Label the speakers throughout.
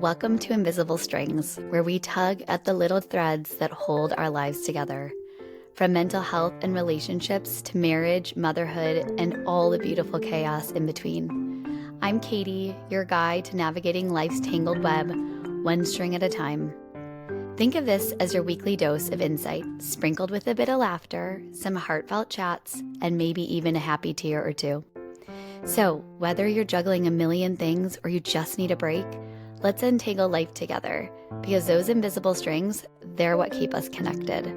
Speaker 1: Welcome to Invisible Strings, where we tug at the little threads that hold our lives together. From mental health and relationships to marriage, motherhood, and all the beautiful chaos in between. I'm Katie, your guide to navigating life's tangled web, one string at a time. Think of this as your weekly dose of insight, sprinkled with a bit of laughter, some heartfelt chats, and maybe even a happy tear or two. So, whether you're juggling a million things or you just need a break, let's untangle life together, because those invisible strings, they're what keep us connected.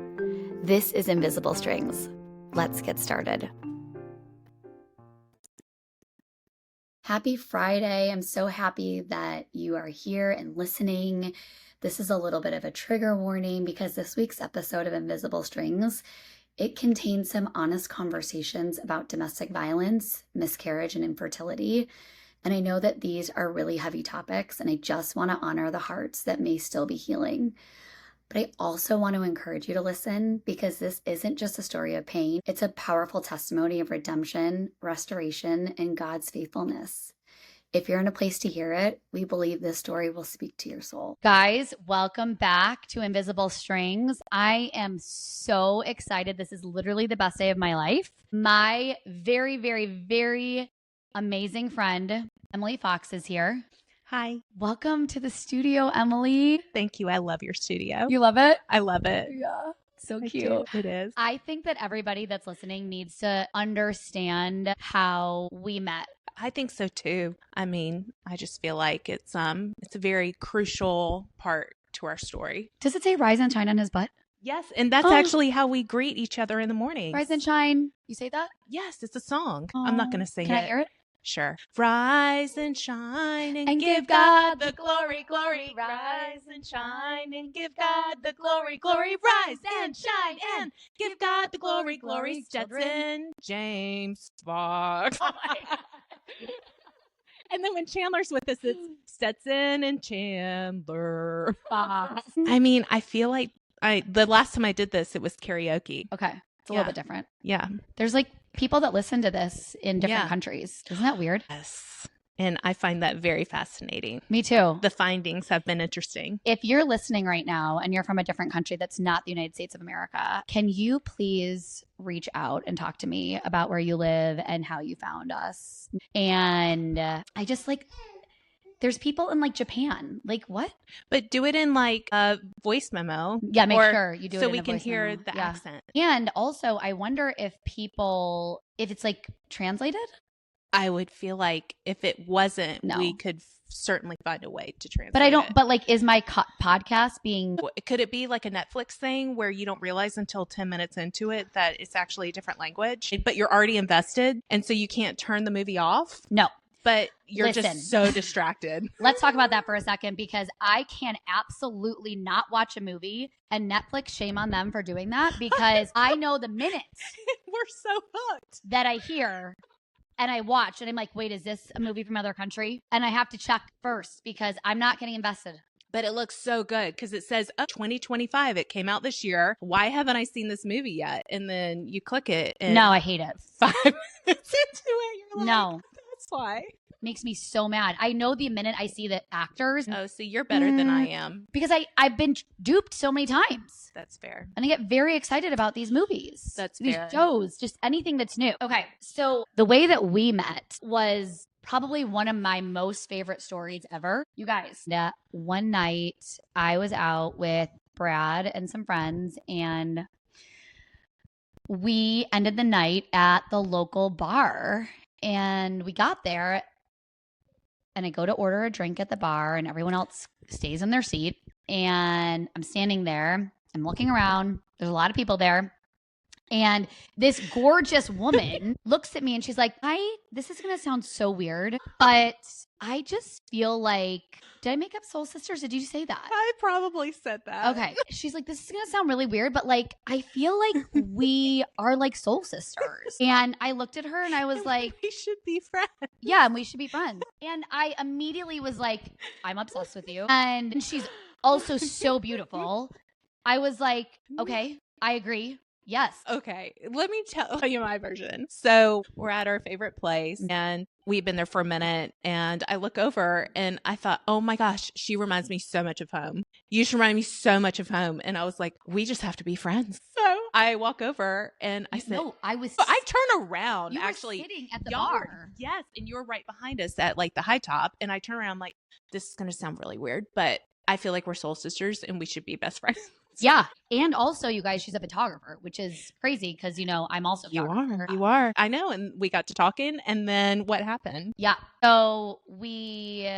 Speaker 1: This is Invisible Strings. Let's get started. Happy Friday. I'm so happy that you are here and listening. This is a little bit of a trigger warning because this week's episode of Invisible Strings, it contains some honest conversations about domestic violence, miscarriage, and infertility. And I know that these are really heavy topics, and I just want to honor the hearts that may still be healing. But I also want to encourage you to listen, because this isn't just a story of pain. It's a powerful testimony of redemption, restoration, and God's faithfulness. If you're in a place to hear it, we believe this story will speak to your soul. Guys, welcome back to Invisible Strings. I am so excited. This is literally the best day of my life. My very, very, very amazing friend, Emily Fox, is here.
Speaker 2: Hi.
Speaker 1: Welcome to the studio, Emily.
Speaker 2: Thank you. I love your studio.
Speaker 1: You love it?
Speaker 2: I love it.
Speaker 1: Yeah. So
Speaker 2: I
Speaker 1: cute.
Speaker 2: do. It is.
Speaker 1: I think that everybody that's listening needs to understand how we met.
Speaker 2: I think so too. I mean, I just feel like it's a very crucial part to our story.
Speaker 1: Does it say rise and shine on his butt?
Speaker 2: Yes, and that's actually how we greet each other in the morning.
Speaker 1: Rise and shine. You say that?
Speaker 2: Yes, it's a song. I'm not going to sing it.
Speaker 1: Can I hear it?
Speaker 2: Sure. Rise and shine and give God the glory, glory. Rise and shine and give God the glory, glory. Rise and shine and give God the glory, glory. Stetson James Fox.
Speaker 1: Oh my God.
Speaker 2: And then when Chandler's with us, it's Stetson and Chandler
Speaker 1: Fox.
Speaker 2: I mean, I feel like the last time I did this, it was karaoke.
Speaker 1: Okay. It's a little bit different.
Speaker 2: Yeah.
Speaker 1: There's like people that listen to this in different countries. Isn't that weird?
Speaker 2: Yes. And I find that very fascinating.
Speaker 1: Me too.
Speaker 2: The findings have been interesting.
Speaker 1: If you're listening right now and you're from a different country that's not the United States of America, can you please reach out and talk to me about where you live and how you found us? And I just there's people in like Japan. Like what?
Speaker 2: But do it in like a voice memo.
Speaker 1: Yeah, make sure you do it
Speaker 2: so
Speaker 1: in
Speaker 2: we
Speaker 1: a
Speaker 2: can
Speaker 1: voice
Speaker 2: hear
Speaker 1: memo.
Speaker 2: the accent.
Speaker 1: And also, I wonder if it's like translated.
Speaker 2: I would feel like if it wasn't,
Speaker 1: No.
Speaker 2: we could certainly find a way to translate
Speaker 1: But I don't.
Speaker 2: it.
Speaker 1: But like, is my podcast being?
Speaker 2: Could it be like a Netflix thing where you don't realize until 10 minutes into it that it's actually a different language, but you're already invested, and so you can't turn the movie off?
Speaker 1: No.
Speaker 2: But you're
Speaker 1: Listen.
Speaker 2: just so distracted.
Speaker 1: Let's talk about that for a second, because I can absolutely not watch a movie, and Netflix, shame on them for doing that, because I know the minutes
Speaker 2: We're so hooked.
Speaker 1: that I hear and I watch and I'm like, wait, is this a movie from another country? And I have to check first because I'm not getting invested.
Speaker 2: But it looks so good because it says 2025. It came out this year. Why haven't I seen this movie yet? And then you click it. And
Speaker 1: No, I hate it.
Speaker 2: 5 minutes into it, you're like,
Speaker 1: No.
Speaker 2: That's why.
Speaker 1: Makes me so mad. I know the minute I see the actors.
Speaker 2: Oh, so you're better than I am.
Speaker 1: Because I've been duped so many times.
Speaker 2: That's fair.
Speaker 1: And I get very excited about these movies.
Speaker 2: That's
Speaker 1: these
Speaker 2: fair.
Speaker 1: shows, just anything that's new. Okay, so the way that we met was probably one of my most favorite stories ever. You guys, that one night I was out with Brad and some friends, and we ended the night at the local bar. And we got there, and I go to order a drink at the bar, and everyone else stays in their seat. And I'm standing there. I'm looking around. There's a lot of people there. And this gorgeous woman looks at me and she's like, this is going to sound so weird, but I just feel like, did I make up Soul Sisters? Did you say that?
Speaker 2: I probably said that.
Speaker 1: Okay. She's like, this is going to sound really weird, but like, I feel like we are like soul sisters. And I looked at her and I was like,
Speaker 2: we should be friends.
Speaker 1: yeah, and we should be friends. And I immediately was like, I'm obsessed with you. And she's also so beautiful. I was like, okay, I agree. Yes.
Speaker 2: Okay, let me tell you my version. So we're at our favorite place and we've been there for a minute. And I look over and I thought, oh my gosh, she reminds me so much of home. You should remind me so much of home. And I was like, we just have to be friends. So I walk over and I said,
Speaker 1: No, I
Speaker 2: turn around.
Speaker 1: You
Speaker 2: actually,
Speaker 1: were sitting at the
Speaker 2: y'all were-
Speaker 1: bar.
Speaker 2: yes. And you were right behind us at like the high top. And I turn around like, this is going to sound really weird, but I feel like we're soul sisters and we should be best friends.
Speaker 1: Yeah. And also, you guys, she's a photographer, which is crazy because, I'm also a photographer.
Speaker 2: You are. I know. And we got to talking. And then what happened?
Speaker 1: Yeah. So we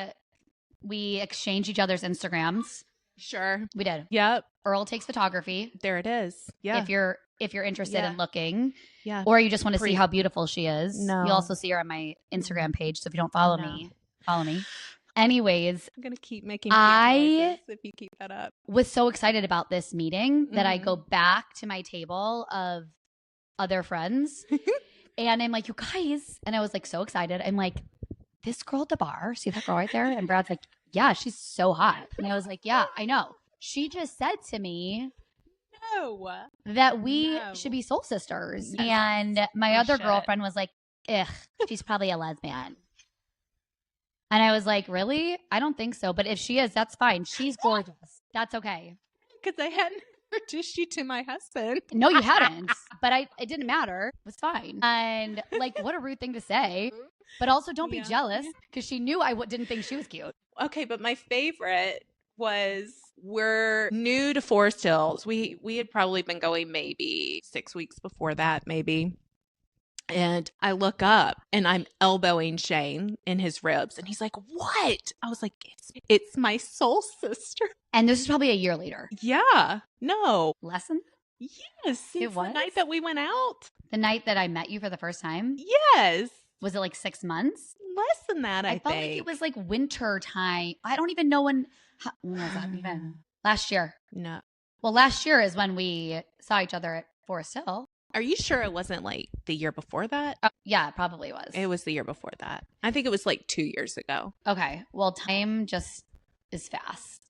Speaker 1: exchanged each other's Instagrams.
Speaker 2: Sure.
Speaker 1: We did.
Speaker 2: Yep.
Speaker 1: Earl takes photography.
Speaker 2: There it is. Yeah.
Speaker 1: If you're interested in looking.
Speaker 2: Yeah.
Speaker 1: Or you just want to see how beautiful she is.
Speaker 2: No.
Speaker 1: You'll also see her on my Instagram page. So if you don't follow me, follow me. Anyways,
Speaker 2: I'm going to keep making noises if you keep that up.
Speaker 1: Was so excited about this meeting that I go back to my table of other friends and I'm like, you guys, and I was like so excited. I'm like, this girl at the bar, see that girl right there? And Brad's like, yeah, she's so hot. And I was like, yeah, I know. She just said to me that we should be soul sisters. Yes. And my other girlfriend was like, ugh, she's probably a lesbian. And I was like, really? I don't think so. But if she is, that's fine. She's gorgeous. That's okay.
Speaker 2: Because I hadn't introduced you to my husband.
Speaker 1: No, you hadn't. But it didn't matter. It was fine. And like, what a rude thing to say. But also don't be jealous because she knew I didn't think she was cute.
Speaker 2: Okay, but my favorite was we're new to Forest Hills. We had probably been going maybe 6 weeks before that, maybe. And I look up and I'm elbowing Shane in his ribs. And he's like, what? I was like, it's my soul sister.
Speaker 1: And this is probably a year later.
Speaker 2: Yeah. No.
Speaker 1: Lesson?
Speaker 2: Yes. It was the night that we went out.
Speaker 1: The night that I met you for the first time?
Speaker 2: Yes.
Speaker 1: Was it like 6 months?
Speaker 2: Less than that, I think.
Speaker 1: I felt like it was like winter time. I don't even know when was that even? Last year.
Speaker 2: No.
Speaker 1: Well, last year is when we saw each other at Forest Hill.
Speaker 2: Are you sure it wasn't like the year before that?
Speaker 1: Yeah, it probably was.
Speaker 2: It was the year before that. I think it was like 2 years ago.
Speaker 1: Okay. Well, time just is fast.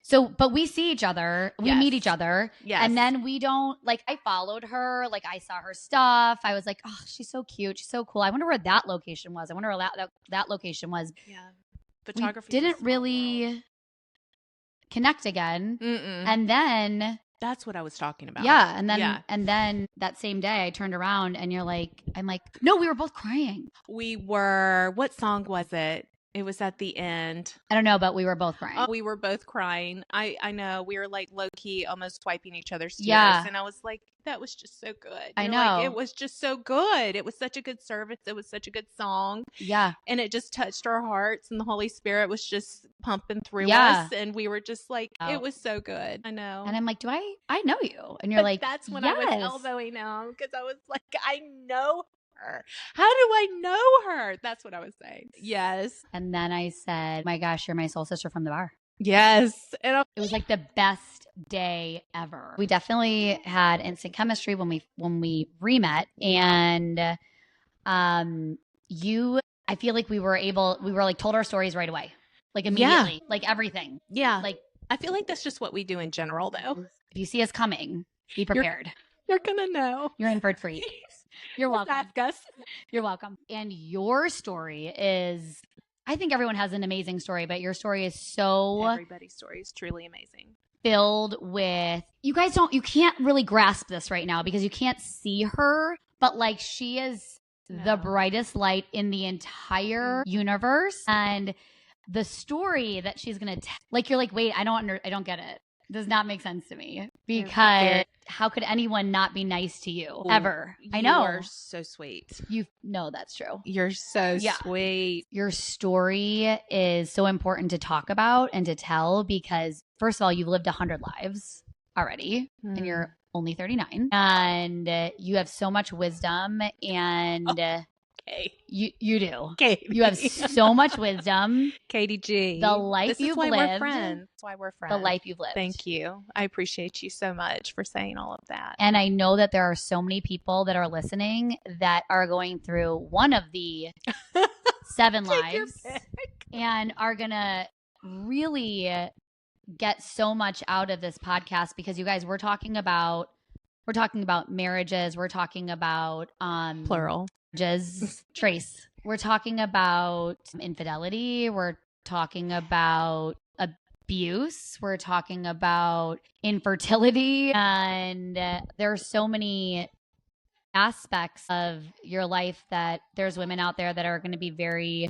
Speaker 1: So, but we see each other. We meet each other.
Speaker 2: Yes.
Speaker 1: And then we don't, like, I followed her. Like, I saw her stuff. I was like, oh, she's so cute. She's so cool. I wonder where that location was. I wonder where that location was.
Speaker 2: Yeah. Photography.
Speaker 1: We didn't really connect again.
Speaker 2: Mm-mm.
Speaker 1: And then...
Speaker 2: That's what I was talking about.
Speaker 1: Yeah. And then that same day I turned around and I'm like, no, we were both crying.
Speaker 2: We were, what song was it? It was at the end.
Speaker 1: I don't know, but we were both crying.
Speaker 2: We were both crying. I know. We were like low key almost swiping each other's tears.
Speaker 1: Yeah.
Speaker 2: And I was like, that was just so good.
Speaker 1: I know.
Speaker 2: Like, it was just so good. It was such a good service. It was such a good song.
Speaker 1: Yeah.
Speaker 2: And it just touched our hearts and the Holy Spirit was just pumping through us. And we were just like, it was so good. I know.
Speaker 1: And I'm like, I know you? And you're like,
Speaker 2: that's when
Speaker 1: yes.
Speaker 2: I was elbowing him because I was like, I know her. How do I know her? That's what I was saying. Yes.
Speaker 1: And then I said, my gosh, you're my soul sister from the bar.
Speaker 2: Yes. And
Speaker 1: it was like the best day ever. We definitely had instant chemistry when we re-met. And I feel like we were like told our stories right away. Like immediately. Like everything.
Speaker 2: Yeah.
Speaker 1: Like
Speaker 2: I feel like that's just what we do in general though.
Speaker 1: If you see us coming, be prepared.
Speaker 2: You're gonna know.
Speaker 1: You're in for a treat. You're welcome.
Speaker 2: Ask us.
Speaker 1: You're welcome. And your story is, I think everyone has an amazing story, but your story is so...
Speaker 2: Everybody's story is truly amazing.
Speaker 1: Filled with... You can't really grasp this right now because you can't see her, but like she is the brightest light in the entire universe. And the story that she's going to tell... Like, you're like, wait, I don't get it. Does not make sense to me because how could anyone not be nice to you ever? I know.
Speaker 2: You're so sweet.
Speaker 1: You know that's true.
Speaker 2: You're so sweet.
Speaker 1: Your story is so important to talk about and to tell because first of all, you've lived 100 lives already and you're only 39 and you have so much wisdom and you do.
Speaker 2: Katie.
Speaker 1: You have so much wisdom.
Speaker 2: Katie G.
Speaker 1: The life you've lived.
Speaker 2: We're friends. That's why we're friends.
Speaker 1: The life you've lived.
Speaker 2: Thank you. I appreciate you so much for saying all of that.
Speaker 1: And I know that there are so many people that are listening that are going through one of the 7 lives and are going to really get so much out of this podcast because you guys, we're talking about We're talking about marriages. We're talking about
Speaker 2: Plural.
Speaker 1: trace. We're talking about infidelity. We're talking about abuse. We're talking about infertility. And there are so many aspects of your life that there's women out there that are going to be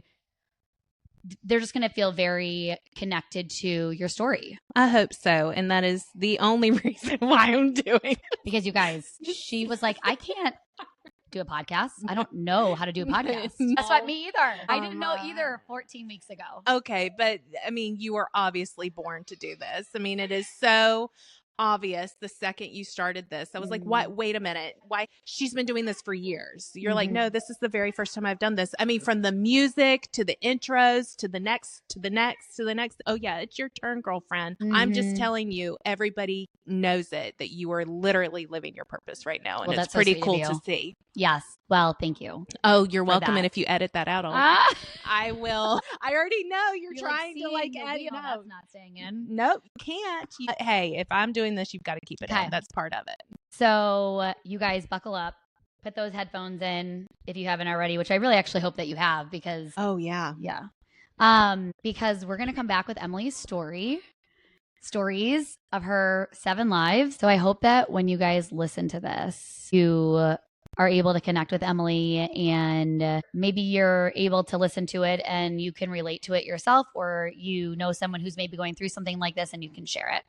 Speaker 1: they're just going to feel very connected to your story.
Speaker 2: I hope so. And that is the only reason why I'm doing it.
Speaker 1: Because you guys, she was like, I can't do a podcast. I don't know how to do a podcast.
Speaker 2: No.
Speaker 1: That's not me either. I didn't know either 14 weeks ago.
Speaker 2: Okay, but I mean, you were obviously born to do this. I mean, it is so obvious the second you started this. I was like, what? Wait a minute. Why? She's been doing this for years. You're like, no, this is the very first time I've done this. I mean, from the music to the intros to the next, to the next, to the next. Oh yeah, it's your turn, girlfriend. I'm just telling you, everybody knows it, that you are literally living your purpose right now. And
Speaker 1: Well,
Speaker 2: it's
Speaker 1: that's so
Speaker 2: pretty
Speaker 1: sweet of
Speaker 2: cool
Speaker 1: you.
Speaker 2: to see.
Speaker 1: Yes. Well, thank you.
Speaker 2: Oh, you're welcome.
Speaker 1: that.
Speaker 2: And if you edit that out, I will. I already know you're trying to like edit. No,
Speaker 1: that's not staying in.
Speaker 2: Nope, can't. Hey, if I'm doing this, you've got to keep it
Speaker 1: Okay.
Speaker 2: in. That's part of it.
Speaker 1: So you guys buckle up, put those headphones in if you haven't already, which I really actually hope that you have because
Speaker 2: Oh yeah.
Speaker 1: because we're going to come back with Emily's stories of her 7 lives. So I hope that when you guys listen to this, you are able to connect with Emily and maybe you're able to listen to it and you can relate to it yourself, or you know someone who's maybe going through something like this and you can share it.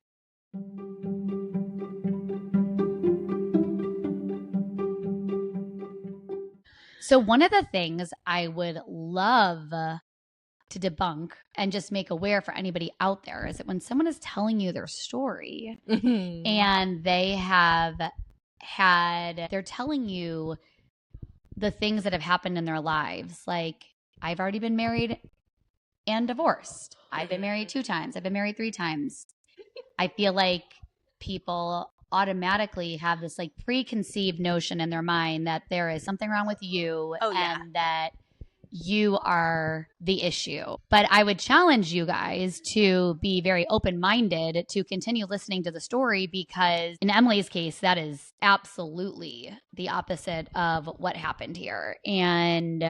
Speaker 1: So one of the things I would love to debunk and just make aware for anybody out there is that when someone is telling you their story and they're telling you the things that have happened in their lives, like I've already been married and divorced. I've been married 2 times. I've been married 3 times. I feel like people automatically have this like preconceived notion in their mind that there is something wrong with you and that you are the issue. But I would challenge you guys to be very open-minded to continue listening to the story, because in Emily's case, that is absolutely the opposite of what happened here. And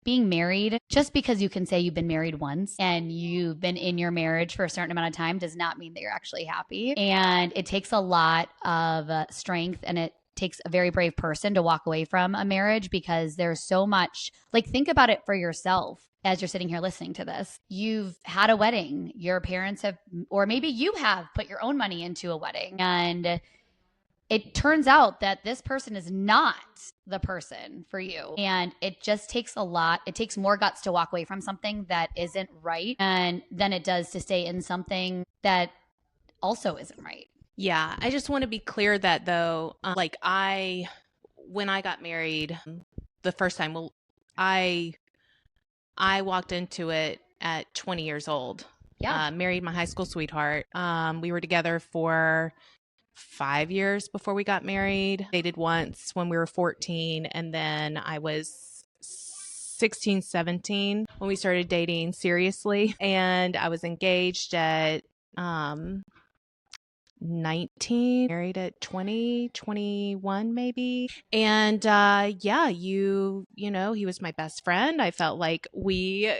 Speaker 1: being married, just because you can say you've been married once and you've been in your marriage for a certain amount of time does not mean that you're actually happy. And it takes a lot of strength, and it takes a very brave person to walk away from a marriage, because there's so much, like, think about it for yourself as you're sitting here listening to this. You've had a wedding, your parents have, or maybe you have put your own money into a wedding, and it turns out that this person is not the person for you. And it just takes a lot. It takes more guts to walk away from something that isn't right than it does to stay in something that also isn't right.
Speaker 2: Yeah, I just want to be clear that though, when I got married the first time, I walked into it at 20 years old.
Speaker 1: Yeah.
Speaker 2: Married my high school sweetheart. We were together for 5 years before we got married. Dated once when we were 14, and then I was 16, 17 when we started dating seriously, and I was engaged at 19, married at 20, 21 maybe. And you know, he was my best friend. I felt like we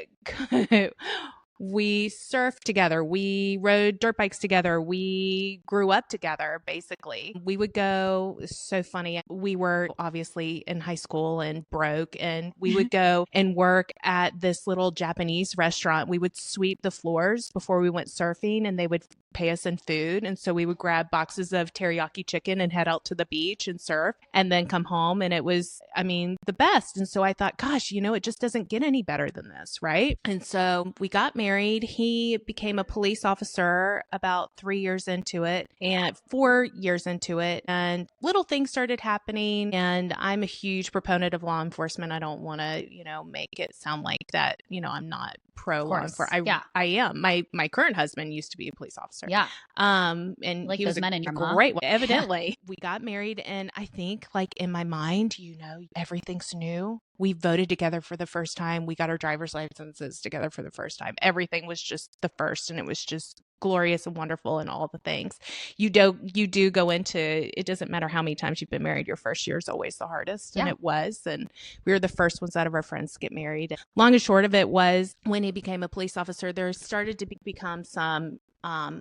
Speaker 2: surfed together. We rode dirt bikes together. We grew up together, basically. We would go, so funny. We were obviously in high school and broke, and we would go and work at this little Japanese restaurant. We would sweep the floors before we went surfing, and they would pay us in food. And so we would grab boxes of teriyaki chicken and head out to the beach and surf, and then come home. And it was, I mean, the best. And so I thought, gosh, you know, it just doesn't get any better than this, right? And so we got married. He became a police officer about 3 years into it, and 4 years into it, and little things started happening. And I'm a huge proponent of law enforcement. I don't want to, you know, make it sound like that, you know, I'm not pro law enforcement. I am. My current husband used to be a police officer.
Speaker 1: Yeah.
Speaker 2: And
Speaker 1: like
Speaker 2: he was
Speaker 1: men in
Speaker 2: a
Speaker 1: your
Speaker 2: great one. Evidently, we got married, and I think, like, in my mind, you know, everything's new. We voted together for the first time. We got our driver's licenses together for the first time. Everything was just the first, and it was just glorious and wonderful and all the things. You do go into, it doesn't matter how many times you've been married, your first year is always the hardest. And it was. And we were the first ones out of our friends to get married. Long and short of it was, when he became a police officer, there started to become some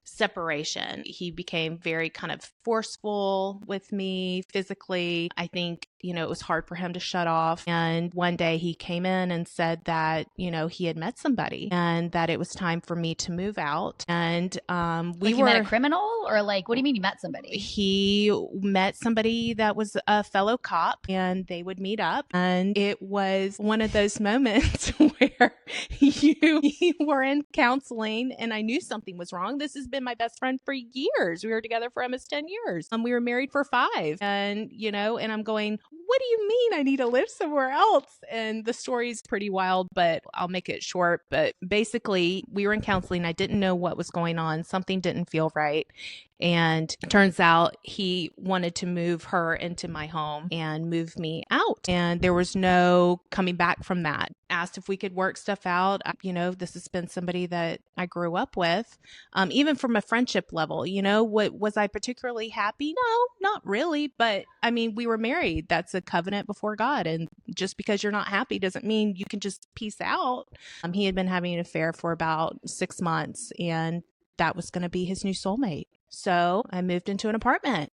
Speaker 2: separation. He became very kind of forceful with me physically. I think, it was hard for him to shut off. And one day he came in and said that, he had met somebody and that it was time for me to move out. And
Speaker 1: you met a criminal, or like, what do you mean you met somebody?
Speaker 2: He met somebody that was a fellow cop, and they would meet up. And it was one of those moments where you were in counseling and I knew something was wrong. This has been my best friend for years. We were together for almost 10 years. We were married for 5. And, and I'm going, what do you mean I need to live somewhere else? And the story's pretty wild, but I'll make it short. But basically, we were in counseling. I didn't know what was going on. Something didn't feel right. And it turns out he wanted to move her into my home and move me out. And there was no coming back from that. Asked if we could work stuff out. This has been somebody that I grew up with, even from a friendship level. What was I particularly happy? No, not really. But we were married. That's a covenant before God. And just because you're not happy doesn't mean you can just peace out. He had been having an affair for about 6 months, and that was going to be his new soulmate. So I moved into an apartment.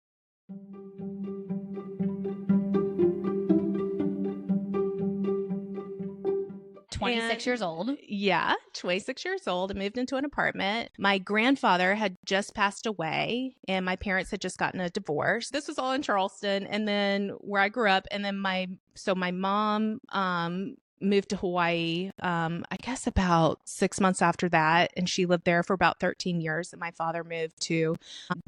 Speaker 1: 26 years old.
Speaker 2: Yeah, 26 years old. I moved into an apartment. My grandfather had just passed away, and my parents had just gotten a divorce. This was all in Charleston, and then where I grew up. And then my mom moved to Hawaii, I guess about 6 months after that. And she lived there for about 13 years. And my father moved to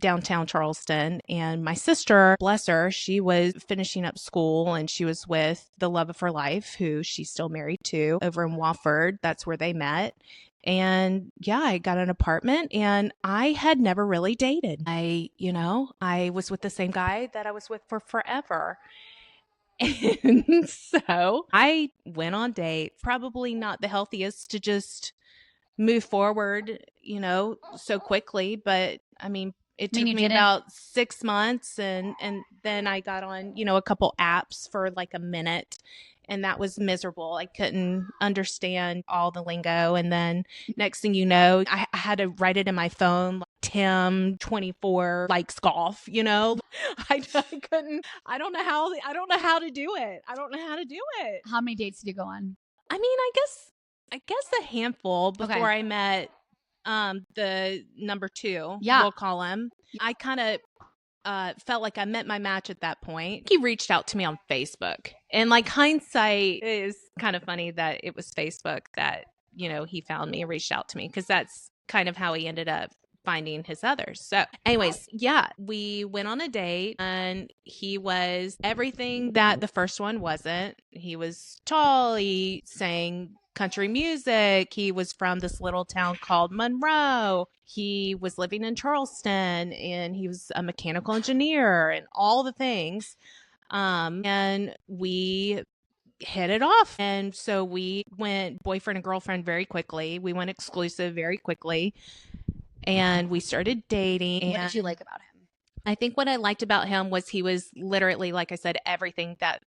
Speaker 2: downtown Charleston. And my sister, bless her, she was finishing up school, and she was with the love of her life, who she's still married to, over in Wofford. That's where they met. And yeah, I got an apartment, and I had never really dated. I was with the same guy that I was with for forever. And so I went on dates, probably not the healthiest to just move forward, so quickly. But it took me about 6 months, and then I got on, a couple apps for like a minute, and that was miserable. I couldn't understand all the lingo. And then next thing you know, I had to write it in my phone, like, Tim 24 likes golf, I couldn't, I don't know how to do it. I don't know how to do it.
Speaker 1: How many dates did you go on?
Speaker 2: I guess a handful before I met the number 2, we'll call him. I kind of felt like I met my match at that point. He reached out to me on Facebook, and like hindsight is kind of funny that it was Facebook that, he found me and reached out to me, because that's kind of how he ended up finding his others. So anyways, yeah, we went on a date, and he was everything that the first one wasn't. He was tall. He sang country music. He was from this little town called Monroe. He was living in Charleston, and he was a mechanical engineer and all the things. And we hit it off. And so we went boyfriend and girlfriend very quickly. We went exclusive very quickly, and we started dating.
Speaker 1: What did you like about him?
Speaker 2: I think what I liked about him was he was literally, like I said, everything that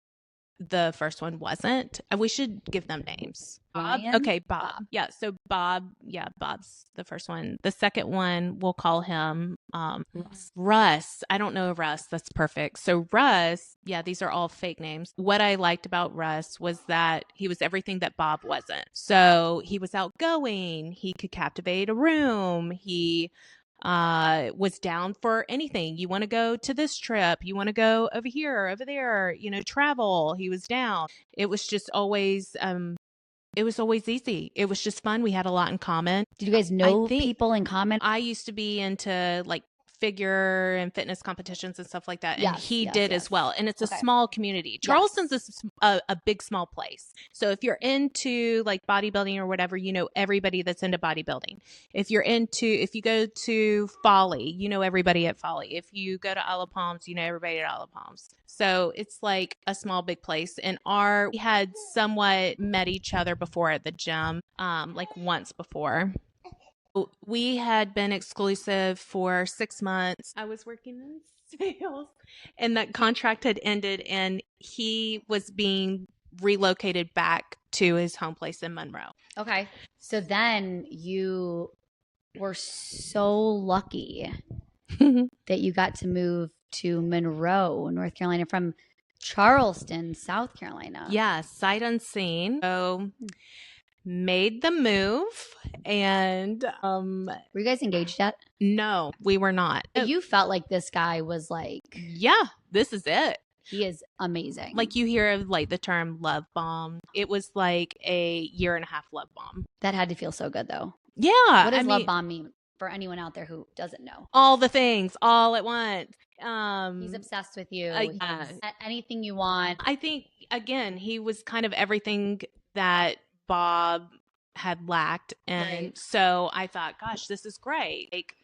Speaker 2: the first one wasn't. We should give them names.
Speaker 1: Bob?
Speaker 2: Okay, Bob. Yeah, so Bob, Bob's the first one. The second one, we'll call him Russ. I don't know Russ. That's perfect. So Russ, these are all fake names. What I liked about Russ was that he was everything that Bob wasn't. So he was outgoing. He could captivate a room. He was down for anything. You want to go to this trip, you want to go over here, over there, travel. He was down. It was just always easy. It was just fun. We had a lot in common.
Speaker 1: Did you guys know people in common?
Speaker 2: I used to be into like figure and fitness competitions and stuff like that. And he did as well. And it's a small community. Charleston's a big, small place. So if you're into like bodybuilding or whatever, everybody that's into bodybuilding. If you go to Folly, everybody at Folly. If you go to Isle Palms, everybody at Isle Palms. So it's like a small, big place. And we had somewhat met each other before at the gym, like once before. We had been exclusive for 6 months. I was working in sales, and that contract had ended, and he was being relocated back to his home place in Monroe.
Speaker 1: Okay. So then you were so lucky that you got to move to Monroe, North Carolina from Charleston, South Carolina.
Speaker 2: Yeah, sight unseen. So made the move, and
Speaker 1: were you guys engaged yet?
Speaker 2: No, we were not.
Speaker 1: You felt like this guy was like,
Speaker 2: yeah, this is it.
Speaker 1: He is amazing.
Speaker 2: Like you hear of like the term love bomb. It was like a 1.5 love bomb.
Speaker 1: That had to feel so good though.
Speaker 2: Yeah.
Speaker 1: What does love bomb mean for anyone out there who doesn't know?
Speaker 2: All the things all at once.
Speaker 1: He's obsessed with you.
Speaker 2: Yeah.
Speaker 1: Anything you want.
Speaker 2: I think, again, he was kind of everything that Bob had lacked. And so I thought, gosh, this is great. Like,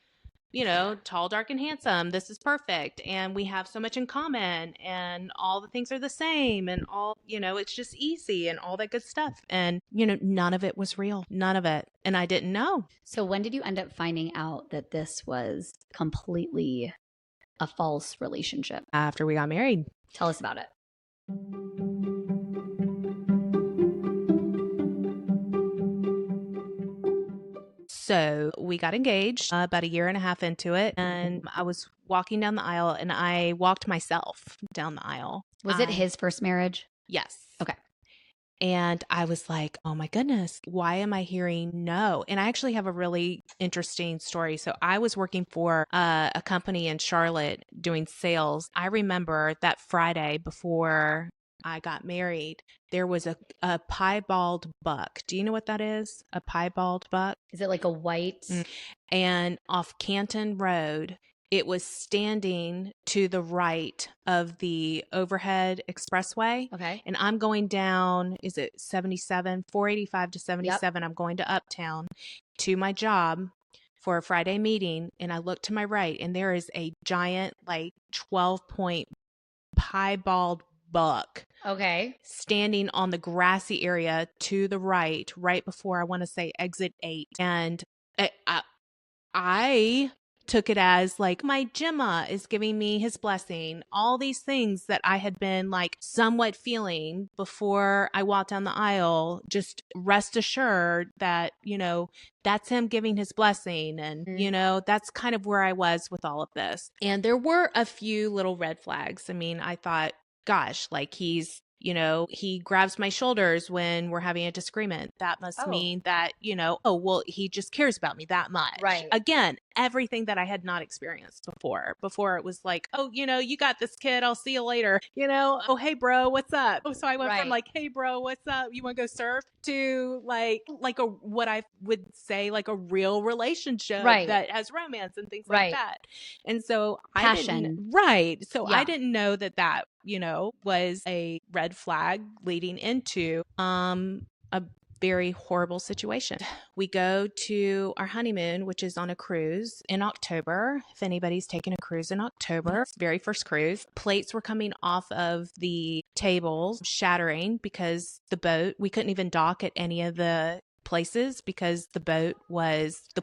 Speaker 2: tall, dark, and handsome. This is perfect. And we have so much in common, and all the things are the same, and all, it's just easy and all that good stuff. And, none of it was real. None of it. And I didn't know.
Speaker 1: So when did you end up finding out that this was completely a false relationship?
Speaker 2: After we got married.
Speaker 1: Tell us about it.
Speaker 2: So we got engaged about 1.5 years into it, and I was walking down the aisle, and I walked myself down the aisle.
Speaker 1: Was it his first marriage?
Speaker 2: Yes.
Speaker 1: Okay.
Speaker 2: And I was like, oh my goodness, why am I hearing no? And I actually have a really interesting story. So I was working for a company in Charlotte doing sales. I remember that Friday before I got married, there was a piebald buck. Do you know what that is? A piebald buck?
Speaker 1: Is it like a white?
Speaker 2: And off Canton Road, it was standing to the right of the overhead expressway.
Speaker 1: Okay.
Speaker 2: And I'm going down, is it 77, 485 to 77? Yep. I'm going to Uptown to my job for a Friday meeting. And I look to my right, and there is a giant, like 12-point piebald buck.
Speaker 1: Okay.
Speaker 2: Standing on the grassy area to the right before, I want to say, exit 8. And I took it as like, my Gemma is giving me his blessing. All these things that I had been like somewhat feeling before I walked down the aisle, just rest assured that, that's him giving his blessing. And, that's kind of where I was with all of this. And there were a few little red flags. I mean, I thought, gosh, like he grabs my shoulders when we're having a disagreement. That must mean that, he just cares about me that much.
Speaker 1: Right.
Speaker 2: Again, everything that I had not experienced before. Before it was like, oh, you got this, kid. I'll see you later. Oh, hey, bro, what's up? Oh, so I went from like, hey, bro, what's up? You want to go surf? To like what I would say like a real relationship that has romance and things like that. And so
Speaker 1: Passion.
Speaker 2: I didn't know that was a red flag leading into a very horrible situation. We go to our honeymoon, which is on a cruise in October. If anybody's taken a cruise in October, very first cruise, plates were coming off of the tables, shattering because we couldn't even dock at any of the places because the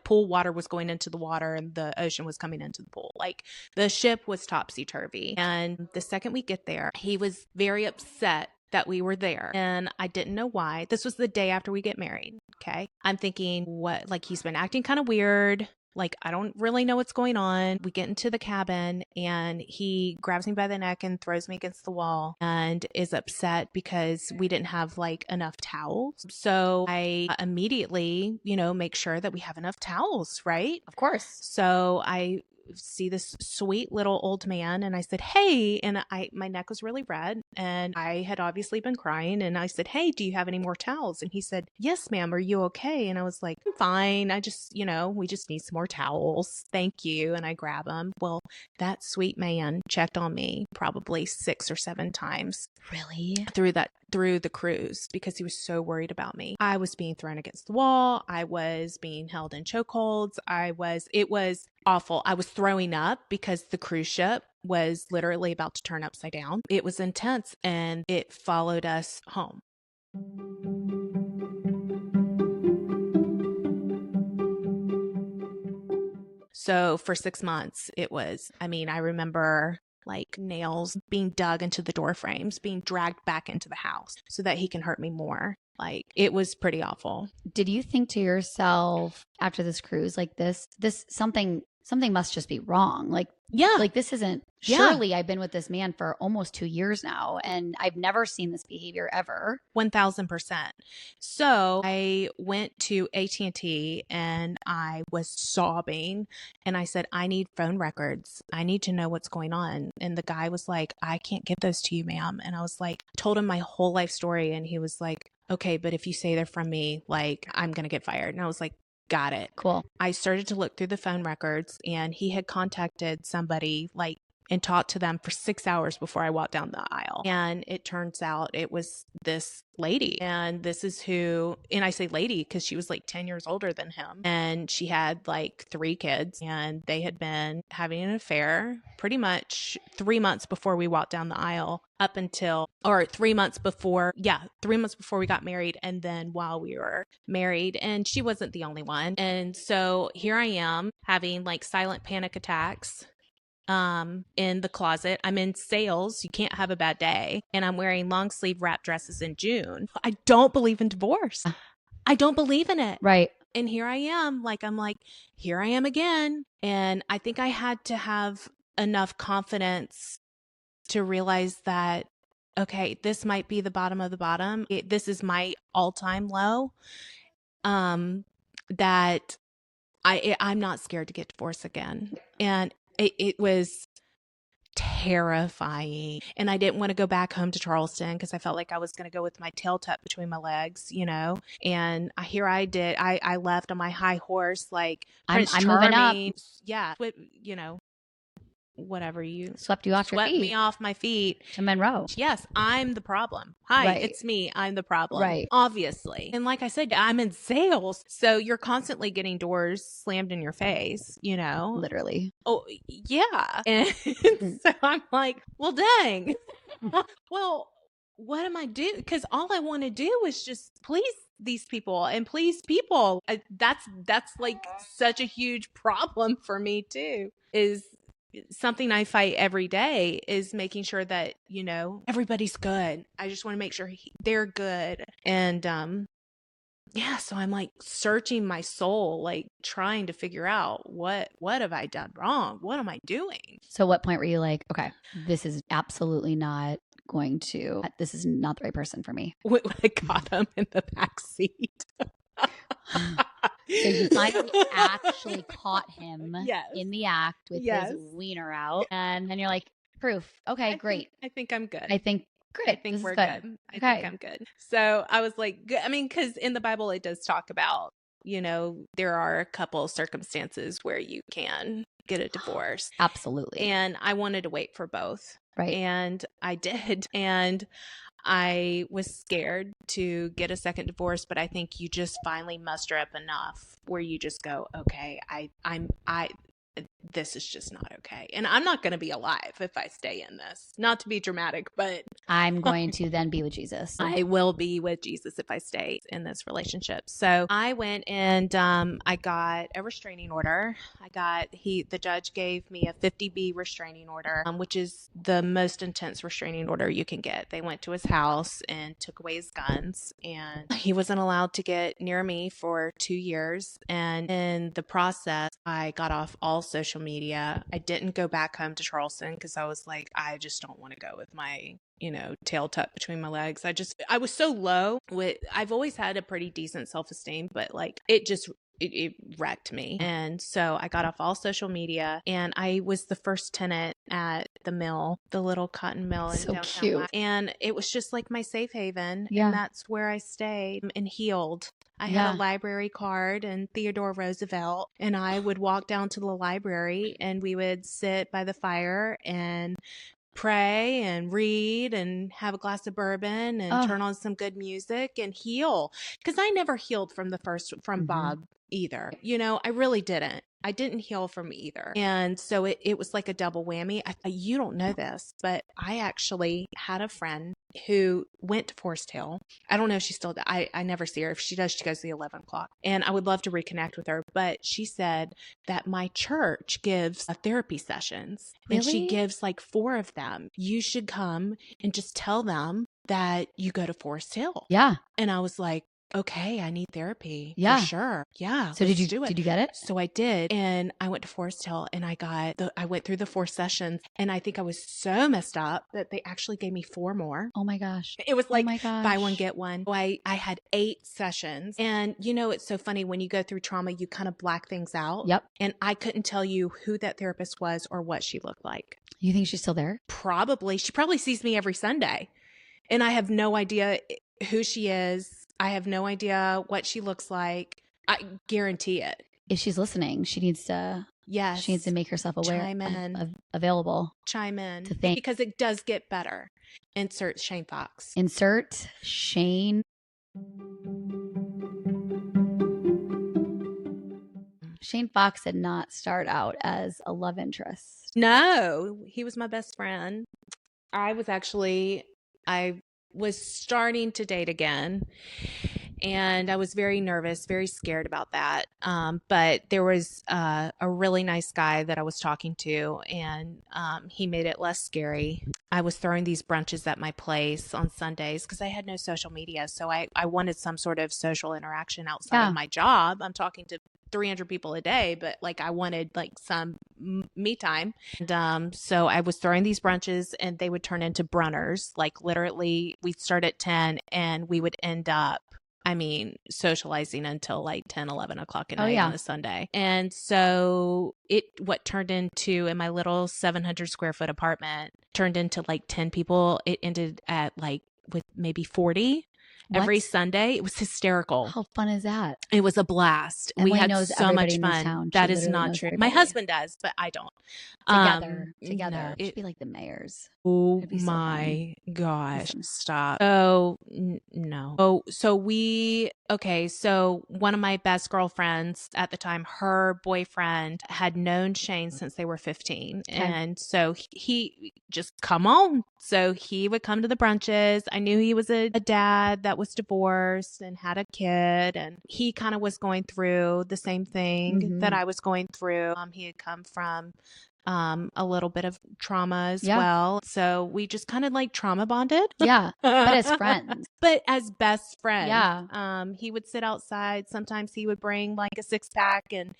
Speaker 2: pool water was going into the water and the ocean was coming into the pool. Like the ship was topsy-turvy. And the second we get there, he was very upset that we were there. And I didn't know why. This was the day after we get married. Okay. I'm thinking, what, like he's been acting kind of weird. Like, I don't really know what's going on. We get into the cabin and he grabs me by the neck and throws me against the wall and is upset because we didn't have like enough towels. So I immediately, make sure that we have enough towels, right?
Speaker 1: Of course.
Speaker 2: So I see this sweet little old man and I said, hey, and my neck was really red and I had obviously been crying and I said, hey, do you have any more towels? And he said, yes, ma'am. Are you okay? And I was like, I'm fine. I just, we just need some more towels. Thank you. And I grab them. Well, that sweet man checked on me probably 6 or 7 times.
Speaker 1: Really?
Speaker 2: Through the cruise because he was so worried about me. I was being thrown against the wall. I was being held in chokeholds. It was awful. I was throwing up because the cruise ship was literally about to turn upside down. It was intense and it followed us home. So for 6 months, I remember like nails being dug into the door frames, being dragged back into the house so that he can hurt me more. Like, it was pretty awful.
Speaker 1: Did you think to yourself after this cruise, like this something must just be wrong? Like,
Speaker 2: Yeah.
Speaker 1: like this isn't,
Speaker 2: Yeah.
Speaker 1: surely I've been with this man for almost 2 years now and I've never seen this behavior ever.
Speaker 2: 1000%. So I went to AT&T and I was sobbing and I said, I need phone records. I need to know what's going on. And the guy was like, I can't give those to you, ma'am. And I was like, told him my whole life story. And he was like, okay, but if you say they're from me, like, I'm going to get fired. And I was like, got it.
Speaker 1: Cool.
Speaker 2: I started to look through the phone records and he had contacted somebody like and talked to them for 6 hours before I walked down the aisle. And it turns out it was this lady. And this is who, and I say lady because she was like 10 years older than him. And she had like 3 kids and they had been having an affair pretty much 3 months before we walked down the aisle up until, or 3 months before, 3 months before we got married. And then while we were married, and she wasn't the only one. And so here I am having like silent panic attacks in the closet. I'm in sales. You can't have a bad day. And I'm wearing long sleeve wrap dresses in June. I don't believe in divorce. I don't believe in it.
Speaker 1: Right.
Speaker 2: And here I am. Here I am again. And I think I had to have enough confidence to realize that, okay, this might be the bottom of the bottom. This is my all-time low. That I'm not scared to get divorced again. And it was terrifying. And I didn't want to go back home to Charleston because I felt like I was going to go with my tail tucked between my legs, and here I did. I left on my high horse, like Prince
Speaker 1: I'm moving up.
Speaker 2: Charming. Yeah. Whatever you
Speaker 1: Swept you off your
Speaker 2: swept
Speaker 1: feet.
Speaker 2: me off my feet
Speaker 1: To Monroe.
Speaker 2: Yes, I'm the problem. Hi,
Speaker 1: Right.
Speaker 2: It's me. I'm the problem.
Speaker 1: Right.
Speaker 2: Obviously. And like I said, I'm in sales. So you're constantly getting doors slammed in your face,
Speaker 1: Literally.
Speaker 2: Oh, yeah. And so I'm like, well, dang. Well, what am I doing? Because all I want to do is just please these people and please people. That's like such a huge problem for me too, is something I fight every day is making sure that, everybody's good. I just want to make sure they're good. And, so I'm like searching my soul, like trying to figure out what have I done wrong? What am I doing?
Speaker 1: So what point were you like, okay, this is absolutely not this is not the right person for me?
Speaker 2: When I got him in the back seat.
Speaker 1: So you finally actually caught him
Speaker 2: Yes.
Speaker 1: in the act with his wiener out. And then you're like, proof. Okay, great.
Speaker 2: I think I'm good.
Speaker 1: I think great.
Speaker 2: I think we're good. I think I'm good. So I was like, good. I mean, because in the Bible, it does talk about, there are a couple circumstances where you can get a divorce.
Speaker 1: Absolutely.
Speaker 2: And I wanted to wait for both.
Speaker 1: Right.
Speaker 2: And I did. And I was scared to get a second divorce, but I think you just finally muster up enough where you just go, okay, this is just not okay. And I'm not going to be alive if I stay in this. Not to be dramatic, but
Speaker 1: I'm going to then be with Jesus.
Speaker 2: I will be with Jesus if I stay in this relationship. So I went and I got a restraining order. The judge gave me a 50B restraining order, which is the most intense restraining order you can get. They went to his house and took away his guns, and he wasn't allowed to get near me for 2 years. And in the process, I got off all social media. I didn't go back home to Charleston because I was like, I just don't want to go with my tail tucked between my legs. I was so low I've always had a pretty decent self-esteem, but like it wrecked me. And so I got off all social media, and I was the first tenant at the mill, the little cotton mill in
Speaker 1: so
Speaker 2: downtown.
Speaker 1: cute.
Speaker 2: And it was just like my safe haven.
Speaker 1: Yeah.
Speaker 2: And that's where I stayed and healed. I had a library card and Theodore Roosevelt, and I would walk down to the library and we would sit by the fire and pray and read and have a glass of bourbon and turn on some good music and heal. Because I never healed from Bob either. I really didn't. I didn't heal from either. And so it was like a double whammy. You don't know this, but I actually had a friend who went to Forest Hill. I don't know if she still does. I never see her. If she does, she goes to the 11 o'clock. And I would love to reconnect with her. But she said that my church gives therapy sessions.
Speaker 1: Really?
Speaker 2: And she gives like 4 of them. You should come and just tell them that you go to Forest Hill.
Speaker 1: Yeah.
Speaker 2: And I was like, okay, I need therapy for sure. Yeah.
Speaker 1: So did you get it?
Speaker 2: So I did. And I went to Forest Hill and I went through the 4 sessions, and I think I was so messed up that they actually gave me 4 more.
Speaker 1: Oh my gosh.
Speaker 2: It was like
Speaker 1: oh my gosh.
Speaker 2: buy one, get one. So I had 8 sessions. And it's so funny when you go through trauma, you kind of black things out.
Speaker 1: Yep.
Speaker 2: And I couldn't tell you who that therapist was or what she looked like.
Speaker 1: You think she's still there?
Speaker 2: Probably. She probably sees me every Sunday. And I have no idea who she is. I have no idea what she looks like. I guarantee it.
Speaker 1: If she's listening, she needs to make herself aware,
Speaker 2: Chime in.
Speaker 1: Available.
Speaker 2: Chime in.
Speaker 1: To think.
Speaker 2: Because it does get better. Insert Shane Fox.
Speaker 1: Insert Shane. Shane Fox did not start out as a love interest.
Speaker 2: No, he was my best friend. I was starting to date again, and I was very nervous, very scared about that. But there was a really nice guy that I was talking to, and he made it less scary. I was throwing these brunches at my place on Sundays because I had no social media. So I wanted some sort of social interaction outside of my job. I'm talking to 300 people a day, but like I wanted like some me time. And so I was throwing these brunches, and they would turn into brunners. Like literally we'd start at 10 and we would end up, socializing until like 10, 11 o'clock at night on a Sunday. And so what turned into, in my little 700 square foot apartment, turned into like 10 people. It ended at like with maybe 40. Every Sunday. It was hysterical.
Speaker 1: How fun is that?
Speaker 2: It was a blast.
Speaker 1: Emily
Speaker 2: we had
Speaker 1: knows
Speaker 2: so much
Speaker 1: in this
Speaker 2: fun.
Speaker 1: town.
Speaker 2: That is not true. My husband does, but I don't.
Speaker 1: Together. It should be like the mayors.
Speaker 2: Oh
Speaker 1: so
Speaker 2: my
Speaker 1: fun.
Speaker 2: gosh.
Speaker 1: Listen.
Speaker 2: Stop. So no. So one of my best girlfriends at the time, her boyfriend had known Shane since they were 15.
Speaker 1: Okay.
Speaker 2: And so he just come on. So he would come to the brunches. I knew he was a dad that was divorced and had a kid, and he kind of was going through the same thing that I was going through. He had come from a little bit of trauma as well. So we just kind of like trauma bonded.
Speaker 1: Yeah. But as friends.
Speaker 2: But as best friends.
Speaker 1: Yeah.
Speaker 2: He would sit outside. Sometimes he would bring like a 6-pack, and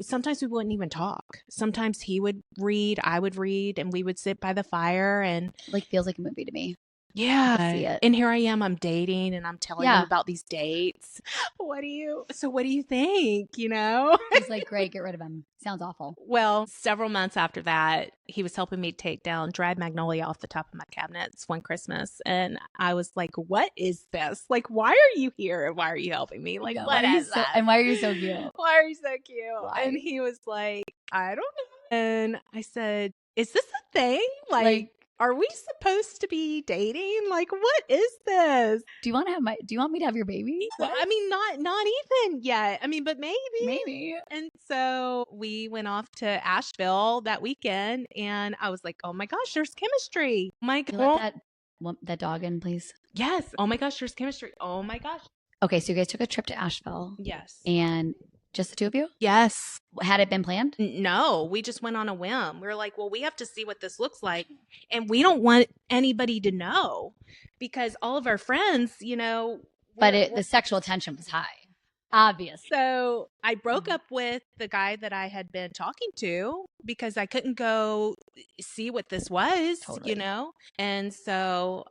Speaker 2: sometimes we wouldn't even talk. Sometimes he would read, I would read, and we would sit by the fire, and
Speaker 1: like feels like a movie to me.
Speaker 2: Yeah.
Speaker 1: I see it.
Speaker 2: And here I am, I'm dating, and I'm telling him about these dates. What do you think?
Speaker 1: He's like, great, get rid of him. Sounds awful.
Speaker 2: Well, several months after that, he was helping me take down dried magnolia off the top of my cabinets one Christmas. And I was like, what is this? Like, why are you here? And why are you helping me? Like, what is that?
Speaker 1: And why are you so cute?
Speaker 2: Why are you so cute?
Speaker 1: Why?
Speaker 2: And he was like, I don't know. And I said, is this a thing? Like are we supposed to be dating? Like, what is this?
Speaker 1: Do you want me to have your baby?
Speaker 2: What? Not even yet. But maybe.
Speaker 1: Maybe.
Speaker 2: And so we went off to Asheville that weekend, and I was like, oh my gosh, there's chemistry. My God.
Speaker 1: Let that dog in, please.
Speaker 2: Yes. Oh my gosh, there's chemistry. Oh my gosh.
Speaker 1: Okay, so you guys took a trip to Asheville.
Speaker 2: Yes.
Speaker 1: And just the 2 of you?
Speaker 2: Yes.
Speaker 1: Had it been planned?
Speaker 2: No, we just went on a whim. We were like, well, we have to see what this looks like. And we don't want anybody to know because all of our friends,
Speaker 1: But the sexual tension was high. Obvious.
Speaker 2: So I broke up with the guy that I had been talking to because I couldn't go see what this was, And so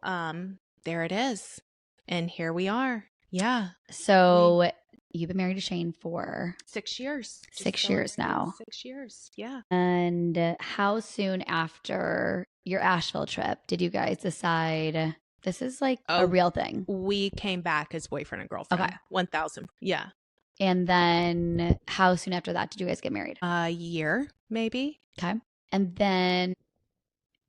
Speaker 2: there it is. And here we are. Yeah.
Speaker 1: So you've been married to Shane for
Speaker 2: 6 years.
Speaker 1: 6 years now.
Speaker 2: 6 years. Yeah.
Speaker 1: And how soon after your Asheville trip did you guys decide this is like a real thing?
Speaker 2: We came back as boyfriend and girlfriend.
Speaker 1: Okay.
Speaker 2: 1,000. Yeah.
Speaker 1: And then how soon after that did you guys get married?
Speaker 2: A year, maybe.
Speaker 1: Okay. And then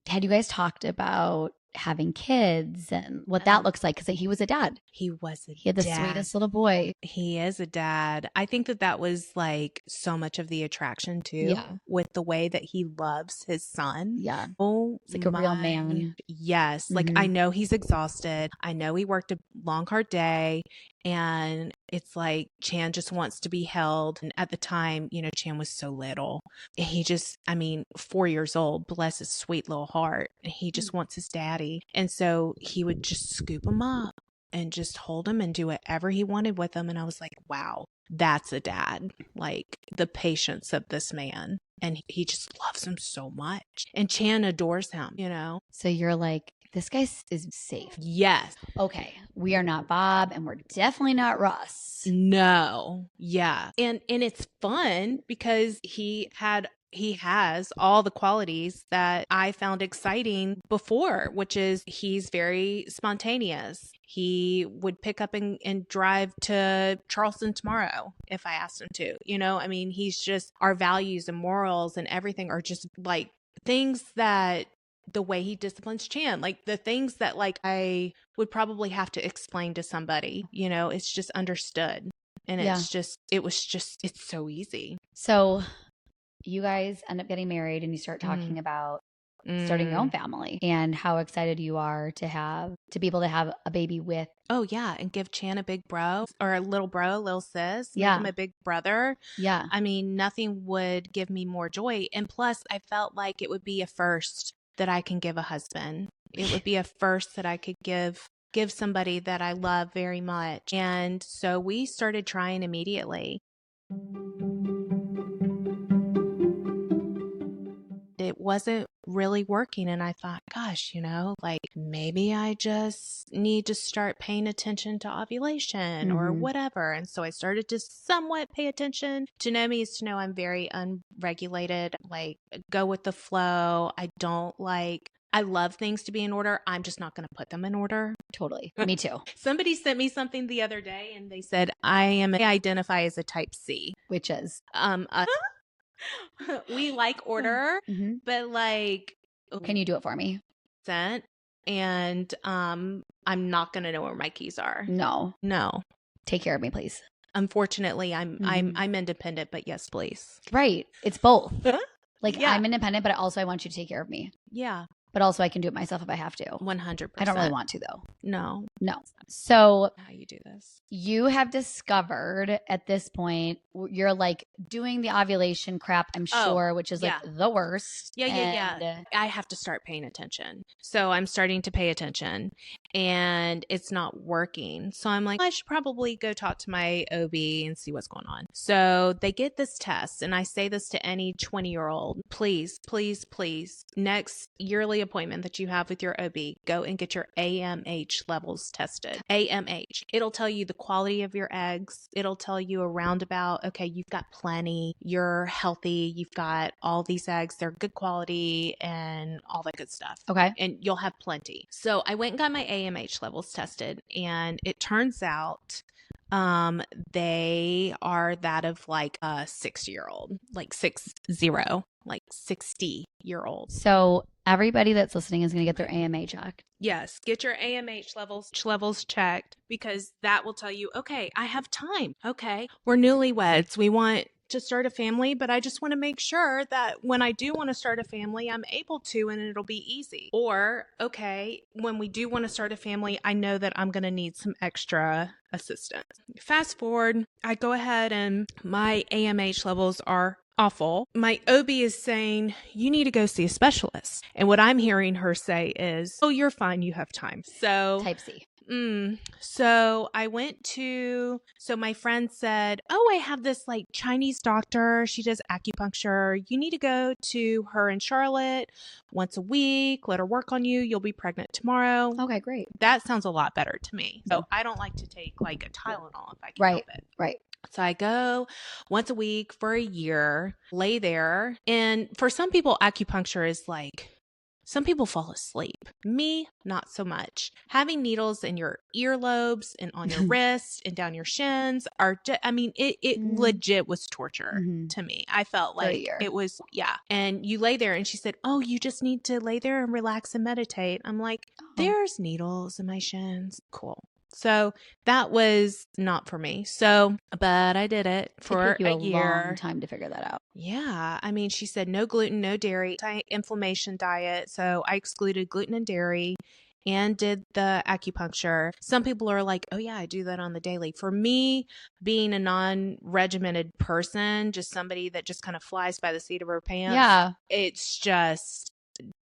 Speaker 1: had you guys talked about having kids and what that looks like, because he was a dad.
Speaker 2: He was a
Speaker 1: He had the
Speaker 2: dad.
Speaker 1: sweetest little boy.
Speaker 2: He is a dad. I think that was like so much of the attraction too.
Speaker 1: Yeah.
Speaker 2: With the way that he loves his son.
Speaker 1: Yeah.
Speaker 2: Oh,
Speaker 1: It's like a real man.
Speaker 2: Yes. Like I know he's exhausted. I know he worked a long, hard day. And it's like Chan just wants to be held. And at the time, you know, Chan was so little. He just, I mean, 4 years old, bless his sweet little heart. And he just wants his daddy. And so he would just scoop him up and just hold him and do whatever he wanted with him. And I was like, wow, that's a dad. Like the patience of this man. And he just loves him so much. And Chan adores him, you know?
Speaker 1: So you're like, this guy is safe.
Speaker 2: Yes.
Speaker 1: Okay. We are not Bob and we're definitely not Russ.
Speaker 2: No. Yeah. And it's fun because he has all the qualities that I found exciting before, which is he's very spontaneous. He would pick up and drive to Charleston tomorrow if I asked him to. You know, I mean, he's just, our values and morals and everything are just like things that the way he disciplines Chan, like the things that like I would probably have to explain to somebody, you know, it's just understood. And it's so easy.
Speaker 1: So you guys end up getting married and you start talking about starting your own family and how excited you are to be able to have a baby with.
Speaker 2: Oh yeah. And give Chan a big bro or a little sis.
Speaker 1: Yeah.
Speaker 2: Make him a big brother.
Speaker 1: Yeah.
Speaker 2: I mean, nothing would give me more joy. And plus I felt like it would be a first that I can give a husband. It would be a first that I could give somebody that I love very much. And so we started trying immediately. It wasn't really working. And I thought, gosh, you know, like maybe I just need to start paying attention to ovulation or whatever. And so I started to somewhat pay attention. To know me is to know I'm very unregulated, like go with the flow. I love things to be in order. I'm just not going to put them in order.
Speaker 1: Totally. Me too.
Speaker 2: Somebody sent me something the other day and they said, I identify as a type C.
Speaker 1: Which is?
Speaker 2: We like order, but like,
Speaker 1: can you do it for me?
Speaker 2: And I'm not gonna know where my keys are.
Speaker 1: No.
Speaker 2: Take
Speaker 1: care of me, please.
Speaker 2: Unfortunately, I'm independent, but yes, please.
Speaker 1: Right. It's both. Like
Speaker 2: yeah.
Speaker 1: I'm independent, but also I want you to take care of me.
Speaker 2: Yeah.
Speaker 1: But also I can do it myself if I have to.
Speaker 2: 100%.
Speaker 1: I don't really want to though.
Speaker 2: No.
Speaker 1: So
Speaker 2: how you do this?
Speaker 1: You have discovered at this point, you're like doing the ovulation crap, I'm sure, which is like the worst.
Speaker 2: Yeah. I have to start paying attention. So I'm starting to pay attention and it's not working. So I'm like, I should probably go talk to my OB and see what's going on. So they get this test, and I say this to any 20-year-old, please, next yearly appointment that you have with your OB, go and get your AMH levels tested. AMH. It'll tell you the quality of your eggs. It'll tell you around about, okay, you've got plenty, you're healthy, you've got all these eggs, they're good quality and all that good stuff.
Speaker 1: Okay.
Speaker 2: And you'll have plenty. So I went and got my AMH levels tested, and it turns out they are that of like a 60-year-old, like 60-year-old.
Speaker 1: So everybody that's listening is going to get their AMH checked.
Speaker 2: Yes, get your AMH levels checked, because that will tell you, okay, I have time. Okay, we're newlyweds. We want to start a family, but I just want to make sure that when I do want to start a family, I'm able to, and it'll be easy. Or, okay, when we do want to start a family, I know that I'm going to need some extra assistance. Fast forward, I go ahead and my AMH levels are awful. My OB is saying, you need to go see a specialist. And what I'm hearing her say is, oh, you're fine. You have time. So
Speaker 1: type C.
Speaker 2: So my friend said, oh, I have this like Chinese doctor. She does acupuncture. You need to go to her in Charlotte once a week. Let her work on you. You'll be pregnant tomorrow.
Speaker 1: Okay, great.
Speaker 2: That sounds a lot better to me. So I don't like to take like a Tylenol if I can help it.
Speaker 1: Right.
Speaker 2: So I go once a week for a year, lay there. And for some people, acupuncture is like Some people fall asleep. Me, not so much. Having needles in your earlobes and on your wrists and down your shins it legit was torture to me. I felt like it was, yeah. And you lay there and she said, oh, you just need to lay there and relax and meditate. I'm like, there's needles in my shins. Cool. So that was not for me. So, but I did it for
Speaker 1: It took you
Speaker 2: a year.
Speaker 1: long time to figure that out.
Speaker 2: Yeah. I mean, she said no gluten, no dairy, anti-inflammation diet. So I excluded gluten and dairy and did the acupuncture. Some people are like, oh yeah, I do that on the daily. For me, being a non-regimented person, just somebody that just kind of flies by the seat of her pants, it's just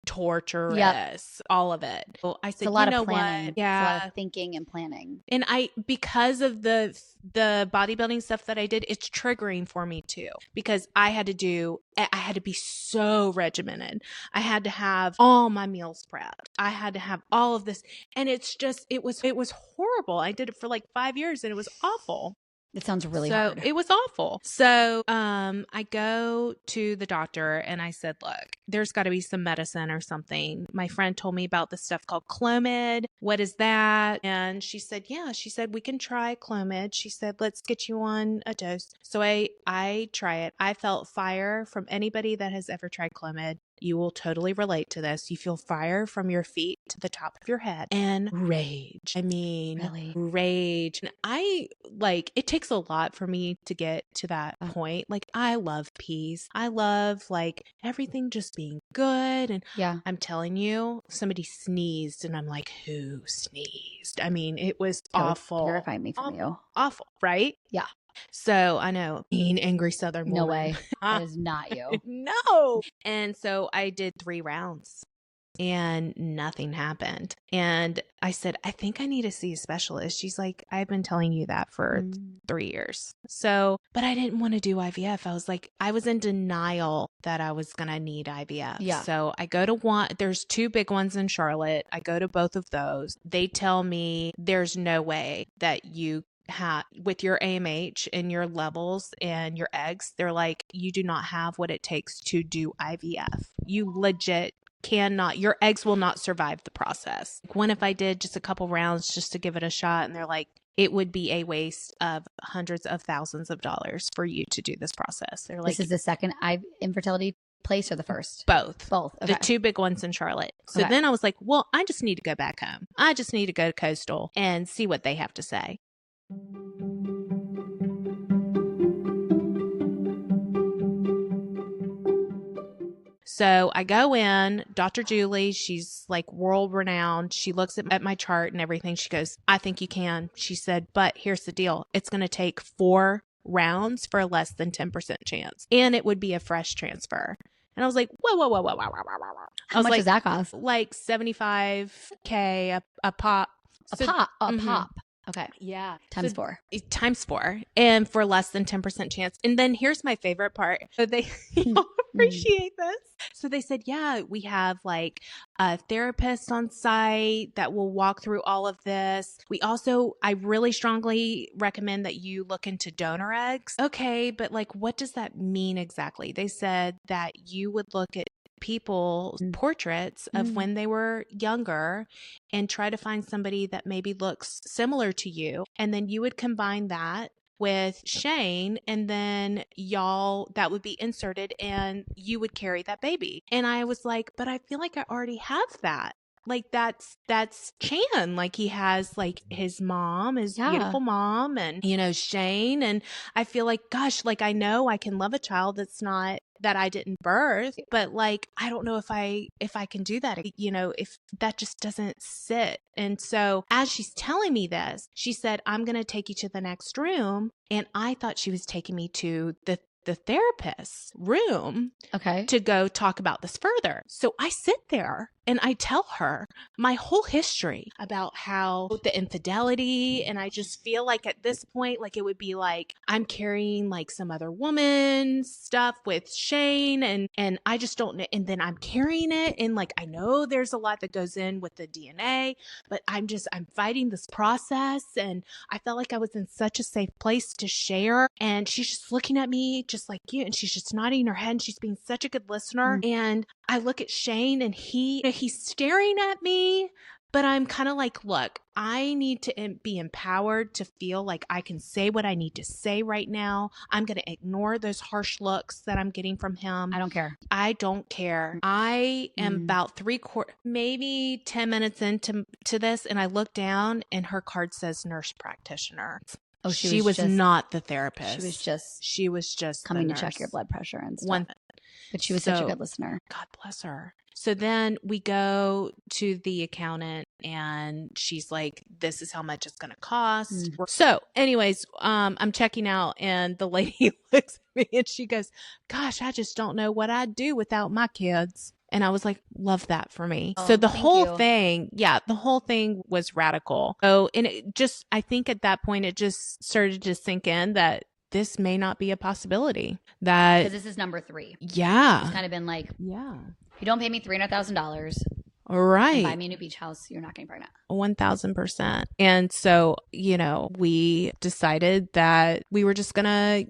Speaker 2: torturous, all of it. Well, I said,
Speaker 1: it's a lot
Speaker 2: you know
Speaker 1: of planning.
Speaker 2: what? Yeah.
Speaker 1: It's a lot of thinking and planning.
Speaker 2: And because of the bodybuilding stuff that I did, it's triggering for me too, because I had to be so regimented. I had to have all my meals prepped. I had to have all of this. And it was horrible. I did it for like 5 years and it was awful.
Speaker 1: It sounds really hard.
Speaker 2: It was awful. So I go to the doctor and I said, look, there's got to be some medicine or something. My friend told me about this stuff called Clomid. What is that? And she said, yeah. She said, we can try Clomid. She said, let's get you on a dose. So I try it. I felt fire from anybody that has ever tried Clomid. You will totally relate to this. You feel fire from your feet to the top of your head and rage. I mean, really? Rage. And it takes a lot for me to get to that point. Like, I love peace. I love everything just being good. And I'm telling you, somebody sneezed and I'm like, who sneezed? I mean, it was awful.
Speaker 1: Terrified me from you.
Speaker 2: Awful, right?
Speaker 1: Yeah.
Speaker 2: So I know, mean, angry Southern woman.
Speaker 1: No way. That is not you.
Speaker 2: No. And so I did 3 rounds and nothing happened. And I said, I think I need to see a specialist. She's like, I've been telling you that for 3 years. So, but I didn't want to do IVF. I was like, I was in denial that I was going to need IVF.
Speaker 1: Yeah.
Speaker 2: So I go to one, there's 2 big ones in Charlotte. I go to both of those. They tell me there's no way that you with your AMH and your levels and your eggs, they're like, you do not have what it takes to do IVF. You legit cannot, your eggs will not survive the process. What if I did just a couple rounds just to give it a shot? And they're like, it would be a waste of hundreds of thousands of dollars for you to do this process. They're like,
Speaker 1: this is the second infertility place or the first?
Speaker 2: Both.
Speaker 1: Okay.
Speaker 2: The 2 big ones in Charlotte. So then I was like, well, I just need to go back home. I just need to go to Coastal and see what they have to say. So I go in, Dr. Julie, she's like world renowned. She looks at my chart and everything. She goes, I think you can. She said, but here's the deal. It's going to take 4 rounds for a less than 10% chance. And it would be a fresh transfer. And I was like, whoa.
Speaker 1: How much does that cost?
Speaker 2: Like $75K a pop.
Speaker 1: A pop. Okay.
Speaker 2: Yeah.
Speaker 1: Times 4.
Speaker 2: Times 4. And for less than 10% chance. And then here's my favorite part. So they appreciate this. So they said, yeah, we have like a therapist on site that will walk through all of this. I really strongly recommend that you look into donor eggs. Okay. But like, what does that mean exactly? They said that you would look at people's portraits of when they were younger and try to find somebody that maybe looks similar to you. And then you would combine that with Shane and then that would be inserted and you would carry that baby. And I was like, but I feel like I already have that. Like that's Chan. Like he has like his mom, his beautiful mom and, Shane. And I feel like, gosh, like I know I can love a child that I didn't birth, but like, I don't know if I can do that, if that just doesn't sit. And so as she's telling me this, she said, I'm going to take you to the next room. And I thought she was taking me to the therapist's room to go talk about this further. So I sit there and I tell her my whole history about how the infidelity. And I just feel like at this point, like it would be like I'm carrying like some other woman's stuff with Shane and I just don't know. And then I'm carrying it. And like, I know there's a lot that goes in with the DNA, but I'm fighting this process. And I felt like I was in such a safe place to share. And she's just looking at me just like you. And she's just nodding her head and she's being such a good listener. And I look at Shane and he's staring at me, but I'm kind of like, look, I need to be empowered to feel like I can say what I need to say right now. I'm going to ignore those harsh looks that I'm getting from him.
Speaker 1: I don't care.
Speaker 2: I don't care. I am about maybe 10 minutes into this, and I look down and her card says nurse practitioner.
Speaker 1: Oh,
Speaker 2: she was just not the therapist. She was just
Speaker 1: coming to check your blood pressure and stuff. But she was such a good listener.
Speaker 2: God bless her. So then we go to the accountant and she's like, this is how much it's going to cost. So anyways, I'm checking out and the lady looks at me and she goes, gosh, I just don't know what I'd do without my kids. And I was like, love that for me. So the whole thing was radical. So, and I think at that point, it just started to sink in that this may not be a possibility. Because
Speaker 1: this is number 3.
Speaker 2: Yeah.
Speaker 1: It's kind of been like, if you don't pay me $300,000,
Speaker 2: right,
Speaker 1: and buy me a new beach house, you're not getting pregnant.
Speaker 2: 1,000%. And so, we decided that we were just gonna,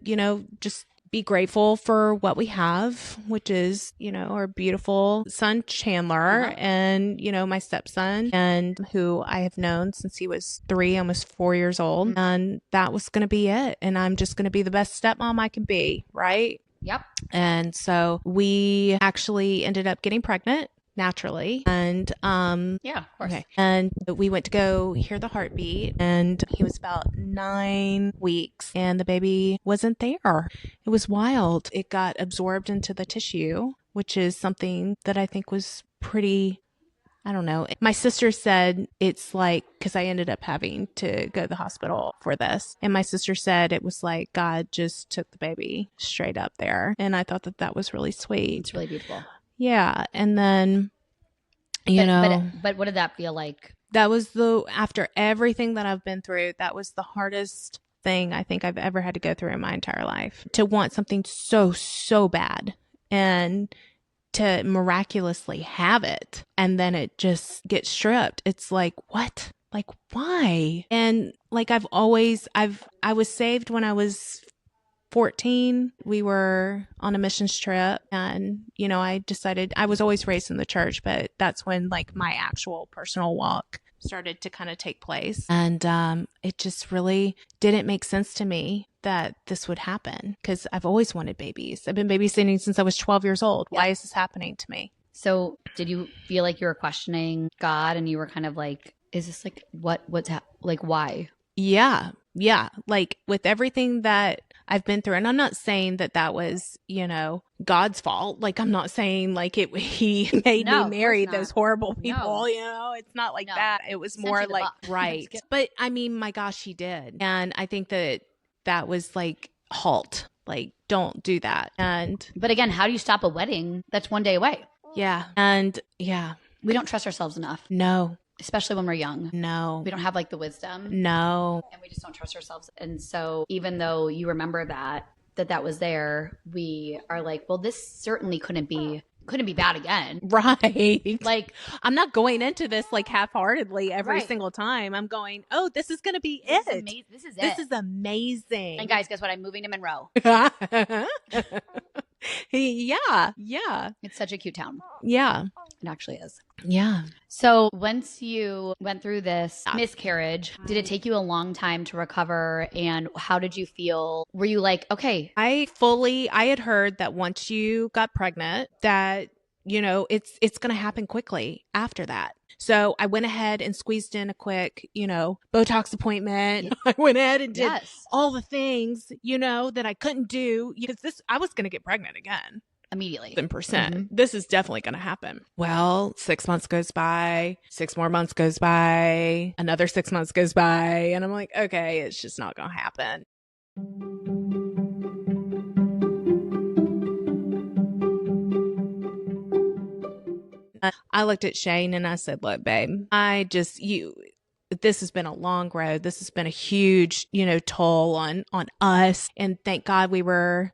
Speaker 2: just be grateful for what we have, which is, our beautiful son, Chandler, and, my stepson, and who I have known since he was 3, almost 4 years old. And that was going to be it. And I'm just going to be the best stepmom I can be. Right.
Speaker 1: Yep.
Speaker 2: And so we actually ended up getting pregnant naturally. And
Speaker 1: yeah, of course.
Speaker 2: Okay. And we went to go hear the heartbeat, and he was about 9 weeks and the baby wasn't there. It was wild. It got absorbed into the tissue, which is something that I think was pretty, I don't know. My sister said it's like, because I ended up having to go to the hospital for this. And my sister said it was like God just took the baby straight up there. And I thought that was really sweet.
Speaker 1: It's really beautiful.
Speaker 2: Yeah. And then,
Speaker 1: but what did that feel like?
Speaker 2: That was after everything that I've been through, that was the hardest thing I think I've ever had to go through in my entire life. To want something so, so bad and to miraculously have it and then it just gets stripped. It's like, what? Like, why? And like I was saved when I was 14. We were on a missions trip and, I decided I was always raised in the church, but that's when like my actual personal walk started to kind of take place. And it just really didn't make sense to me that this would happen because I've always wanted babies. I've been babysitting since I was 12 years old. Yeah. Why is this happening to me?
Speaker 1: So did you feel like you were questioning God and you were kind of like, is this like, like, why?
Speaker 2: Yeah. Yeah. Like with everything that I've been through, and I'm not saying that was, God's fault. Like, I'm not saying like he made me marry those horrible people, it's not like that. It was more like, right. But I mean, my gosh, he did. And I think that was like, halt, like, don't do that.
Speaker 1: But again, how do you stop a wedding that's one day away?
Speaker 2: Yeah. And yeah.
Speaker 1: We don't trust ourselves enough.
Speaker 2: No.
Speaker 1: Especially when we're young.
Speaker 2: No.
Speaker 1: We don't have like the wisdom.
Speaker 2: No.
Speaker 1: And we just don't trust ourselves. And so even though you remember that was there, we are like, well, this certainly couldn't be bad again.
Speaker 2: Right.
Speaker 1: Like,
Speaker 2: I'm not going into this like half-heartedly every single time. I'm going, oh, this is going to be it. This is amazing.
Speaker 1: And guys, guess what? I'm moving to Monroe.
Speaker 2: Yeah. Yeah.
Speaker 1: It's such a cute town.
Speaker 2: Yeah.
Speaker 1: It actually is.
Speaker 2: Yeah.
Speaker 1: So once you went through this miscarriage, did it take you a long time to recover? And how did you feel? Were you like, okay?
Speaker 2: I had heard that once you got pregnant, that, it's going to happen quickly after that. So I went ahead and squeezed in a quick, Botox appointment. I went ahead and did all the things, that I couldn't do because I was going to get pregnant again.
Speaker 1: Immediately.
Speaker 2: 10%. Mm-hmm. This is definitely going to happen. Well, 6 months goes by, 6 more months goes by, another 6 months goes by. And I'm like, okay, it's just not going to happen. I looked at Shane and I said, look, babe, this has been a long road. This has been a huge, toll on us. And thank God we were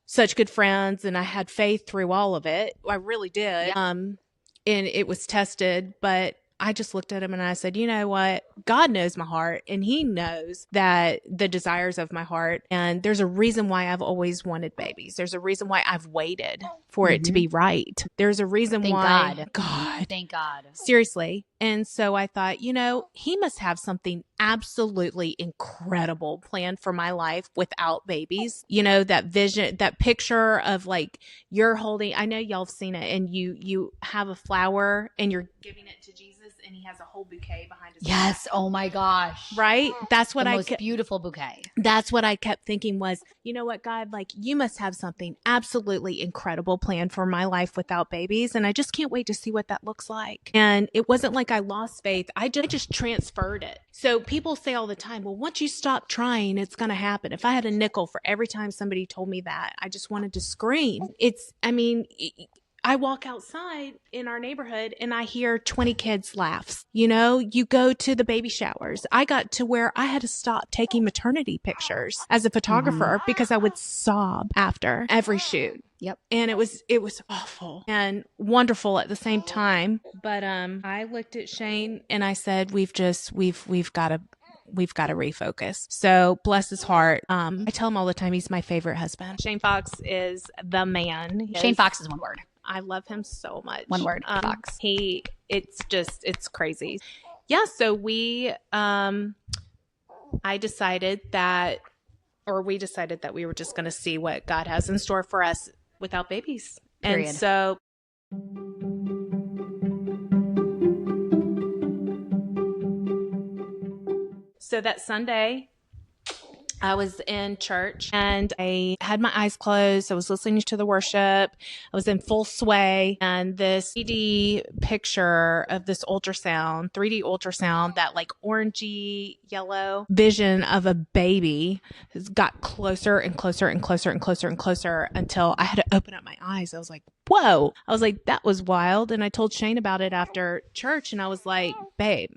Speaker 2: such good friends and I had faith through all of it. I really did. Yeah. And it was tested, but I just looked at him and I said, you know what? God knows my heart, and he knows that the desires of my heart. And there's a reason why I've always wanted babies. There's a reason why I've waited for it to be right. There's a reason
Speaker 1: Thank
Speaker 2: why.
Speaker 1: God. Thank God.
Speaker 2: Seriously. And so I thought, he must have something absolutely incredible planned for my life without babies. That vision, that picture of like you're holding, I know y'all have seen it, and you have a flower and you're giving it to Jesus and he has a whole bouquet behind his
Speaker 1: Yes.
Speaker 2: back.
Speaker 1: Oh my gosh.
Speaker 2: Right? That's what
Speaker 1: the
Speaker 2: I
Speaker 1: most beautiful bouquet.
Speaker 2: That's what I kept thinking was, you know what, God, like you must have something absolutely incredible planned for my life without babies. And I just can't wait to see what that looks like. And it wasn't like I lost faith. I just transferred it. So people say all the time, well, once you stop trying, it's going to happen. If I had a nickel for every time somebody told me that, I just wanted to scream. I walk outside in our neighborhood and I hear 20 kids laughs. You go to the baby showers. I got to where I had to stop taking maternity pictures as a photographer because I would sob after every shoot.
Speaker 1: Yep.
Speaker 2: And it was awful and wonderful at the same time. But I looked at Shane and I said, we've got to refocus. So bless his heart. I tell him all the time, he's my favorite husband. Shane Fox is the man.
Speaker 1: Shane Fox is one word.
Speaker 2: I love him so much.
Speaker 1: One word, Fox.
Speaker 2: It's crazy. Yeah. So we decided that we were just going to see what God has in store for us without babies.
Speaker 1: Period.
Speaker 2: And so that Sunday, I was in church and I had my eyes closed. I was listening to the worship. I was in full sway, and this 3D picture of this 3D ultrasound, that like orangey yellow vision of a baby has got closer and closer and closer and closer and closer until I had to open up my eyes. I was like, whoa. I was like, that was wild. And I told Shane about it after church and I was like, babe,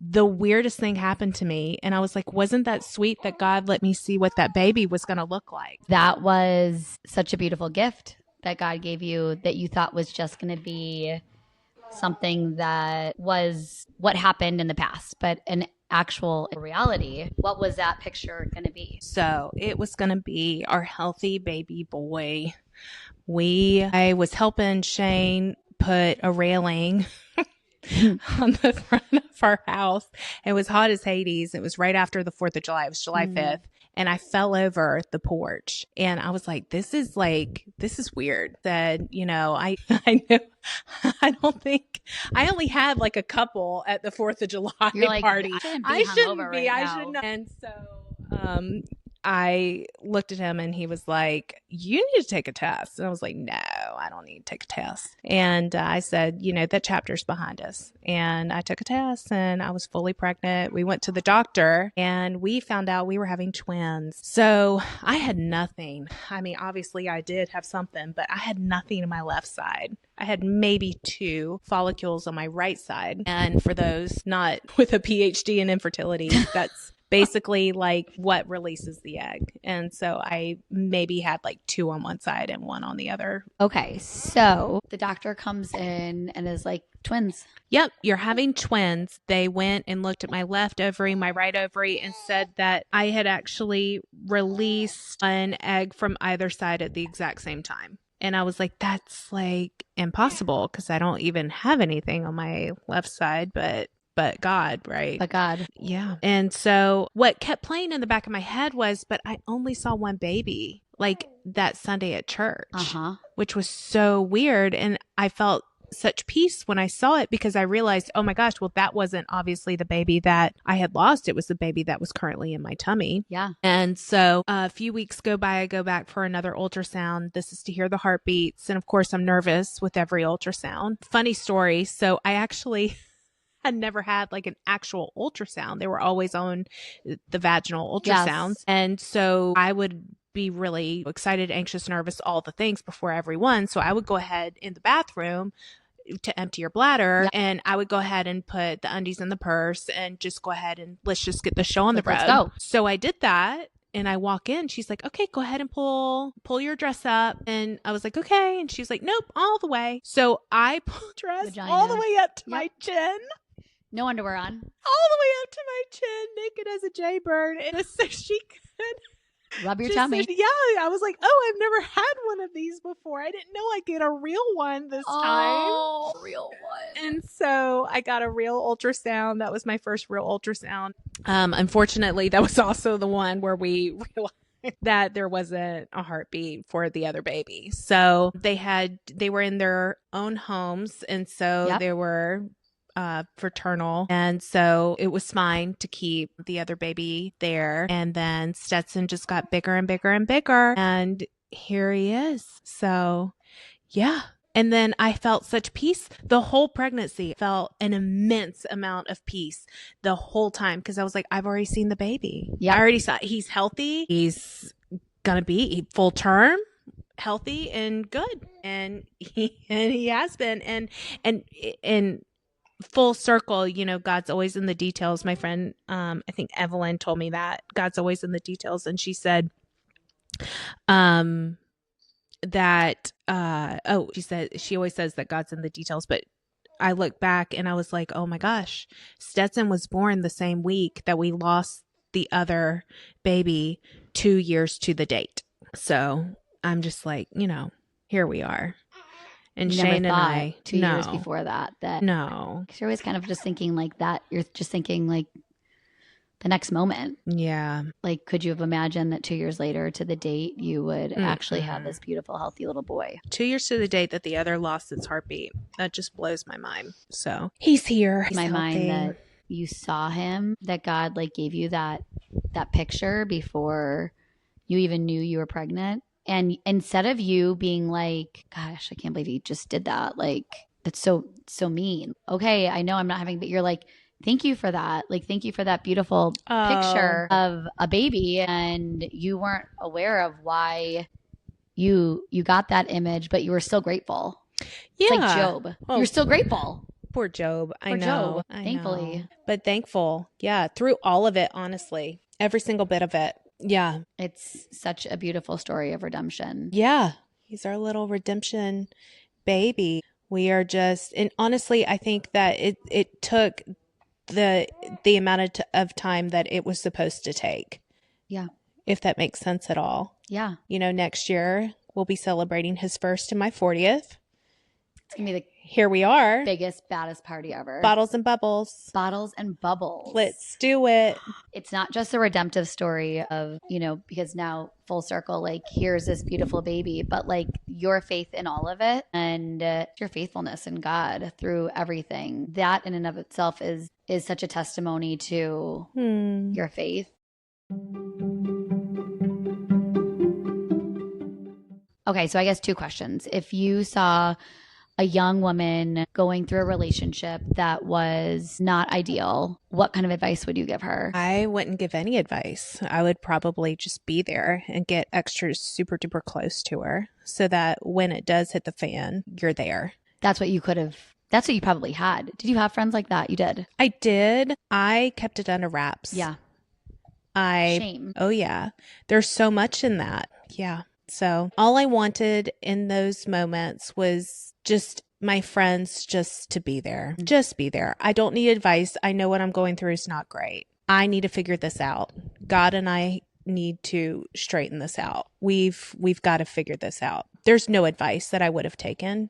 Speaker 2: the weirdest thing happened to me. And I was like, wasn't that sweet that God let me see what that baby was going to look like?
Speaker 1: That was such a beautiful gift that God gave you that you thought was just going to be something that was what happened in the past, but an actual reality. What was that picture going to be?
Speaker 2: So it was going to be our healthy baby boy. I was helping Shane put a railing on the front of our house. It was hot as Hades. It was right after the 4th of July. It was July 5th. And I fell over the porch and I was like, this is weird. That, I know, I don't think I only had like a couple at the 4th of July party.
Speaker 1: I shouldn't be.
Speaker 2: I should not. And so, I looked at him and he was like, you need to take a test. And I was like, no, I don't need to take a test. And I said, that chapter's behind us. And I took a test and I was fully pregnant. We went to the doctor and we found out we were having twins. So I had nothing. I mean, obviously I did have something, but I had nothing in my left side. I had maybe 2 follicles on my right side. And for those not with a PhD in infertility, that's basically like what releases the egg. And so I maybe had like 2 on one side and 1 on the other.
Speaker 1: Okay. So the doctor comes in and is like, twins.
Speaker 2: Yep. You're having twins. They went and looked at my left ovary, my right ovary, and said that I had actually released an egg from either side at the exact same time. And I was like, that's like impossible because I don't even have anything on my left side, but God, right?
Speaker 1: But God.
Speaker 2: Yeah. And so what kept playing in the back of my head was, but I only saw one baby like that Sunday at church, which was so weird. And I felt such peace when I saw it because I realized, oh my gosh, well, that wasn't obviously the baby that I had lost. It was the baby that was currently in my tummy.
Speaker 1: Yeah.
Speaker 2: And so a few weeks go by, I go back for another ultrasound. This is to hear the heartbeats. And of course, I'm nervous with every ultrasound. Funny story. So I actually had never had like an actual ultrasound. They were always on the vaginal ultrasounds.
Speaker 1: Yes.
Speaker 2: And so I would be really excited, anxious, nervous, all the things before every one. So I would go ahead in the bathroom to empty your bladder, and I would go ahead and put the undies in the purse and just go ahead and let's just get the show on the road.
Speaker 1: Let's go.
Speaker 2: So I did that. and I walk in, she's like, okay, go ahead and pull your dress up. And I was like, okay. And she's like, nope, all the way. So I pulled dress
Speaker 1: Vagina.
Speaker 2: all the way up to
Speaker 1: Yep.
Speaker 2: my chin.
Speaker 1: No underwear on.
Speaker 2: All the way up to my chin, naked as a jaybird. And so she could
Speaker 1: Rub your
Speaker 2: just
Speaker 1: tummy.
Speaker 2: yeah, I was like, oh, I've never had one of these before. I didn't know I'd get a real one this time.
Speaker 1: Oh, real one.
Speaker 2: And so I got a real ultrasound. That was my first real ultrasound. Unfortunately, that was also the one where we realized that there wasn't a heartbeat for the other baby. So they were in their own homes, and so
Speaker 1: Yep.
Speaker 2: they were fraternal, and so it was fine to keep the other baby there. And then Stetson just got bigger and bigger and bigger, and here he is. So yeah. And then I felt such peace the whole pregnancy. Felt an immense amount of peace the whole time, because I was like, I've already seen the baby.
Speaker 1: Yeah,
Speaker 2: I already saw he's healthy. He's gonna be full term, healthy and good, and he has been. And full circle, you know, God's always in the details. My friend, I think Evelyn told me that God's always in the details, and she said, that she said she always says that God's in the details, but I look back and I was like, oh my gosh, Stetson was born the same week that we lost the other baby, 2 years to the date. So I'm just like, you know, here we are. And
Speaker 1: you
Speaker 2: Shane
Speaker 1: never
Speaker 2: and
Speaker 1: thought
Speaker 2: I
Speaker 1: 2 years before that
Speaker 2: no,
Speaker 1: 'cause you're always kind of just thinking like that. You're just thinking like the next moment.
Speaker 2: yeah,
Speaker 1: Like, could you have imagined that 2 years later to the date you would actually have this beautiful, healthy little boy?
Speaker 2: 2 years to the date that the other lost its heartbeat. That just blows my mind. So he's here. He's
Speaker 1: My
Speaker 2: healthy.
Speaker 1: mind that you saw him, that God like gave you that picture before you even knew you were pregnant. And instead of you being like, gosh, I can't believe he just did that. Like, that's so mean. Okay, I know I'm not having, but you're like, thank you for that. Like, thank you for that beautiful picture of a baby. And you weren't aware of why you got that image, but you were still grateful.
Speaker 2: Yeah.
Speaker 1: It's like Job.
Speaker 2: Oh,
Speaker 1: You're still grateful.
Speaker 2: Poor Job. I
Speaker 1: Poor
Speaker 2: know.
Speaker 1: Job,
Speaker 2: I
Speaker 1: thankfully.
Speaker 2: know. But thankful. Yeah. Through all of it, honestly. Every single bit of it. Yeah.
Speaker 1: It's such a beautiful story of redemption.
Speaker 2: Yeah. He's our little redemption baby. We are just, and honestly, I think that it took the amount of time that it was supposed to take.
Speaker 1: Yeah.
Speaker 2: If that makes sense at all.
Speaker 1: Yeah.
Speaker 2: You know, next year we'll be celebrating his first and my 40th.
Speaker 1: It's going to be the
Speaker 2: Here we are.
Speaker 1: biggest, baddest party ever.
Speaker 2: Bottles and bubbles.
Speaker 1: Bottles and bubbles.
Speaker 2: Let's do it.
Speaker 1: It's not just a redemptive story of, you know, because now full circle, like here's this beautiful baby, but like your faith in all of it and your faithfulness in God through everything. That in and of itself is such a testimony to your faith. Okay, so I guess 2 questions. If you saw a young woman going through a relationship that was not ideal, what kind of advice would you give her?
Speaker 2: I wouldn't give any advice. I would probably just be there and get extra super duper close to her so that when it does hit the fan, you're there.
Speaker 1: That's what you probably had. Did you have friends like that? You did?
Speaker 2: I did. I kept it under wraps.
Speaker 1: Yeah. Shame.
Speaker 2: Oh yeah. There's so much in that. Yeah. So all I wanted in those moments was just my friends just to be there. Just be there. I don't need advice. I know what I'm going through is not great. I need to figure this out. God and I need to straighten this out. We've got to figure this out. There's no advice that I would have taken.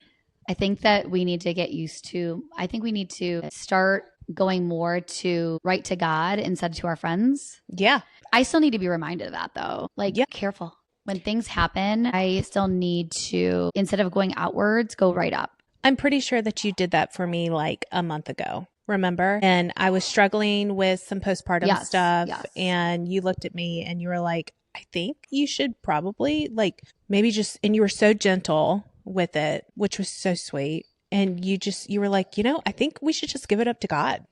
Speaker 1: I think that we need to get used to, I think we need to start going more to write to God instead of to our friends.
Speaker 2: Yeah.
Speaker 1: I still need to be reminded of that though. Like, careful. When things happen, I still need to, instead of going outwards, go right up.
Speaker 2: I'm pretty sure that you did that for me like a month ago. Remember? And I was struggling with some postpartum stuff.
Speaker 1: Yes.
Speaker 2: And you looked at me and you were like, I think you should probably like maybe just, and you were so gentle with it, which was so sweet. And you were like, you know, I think we should just give it up to God.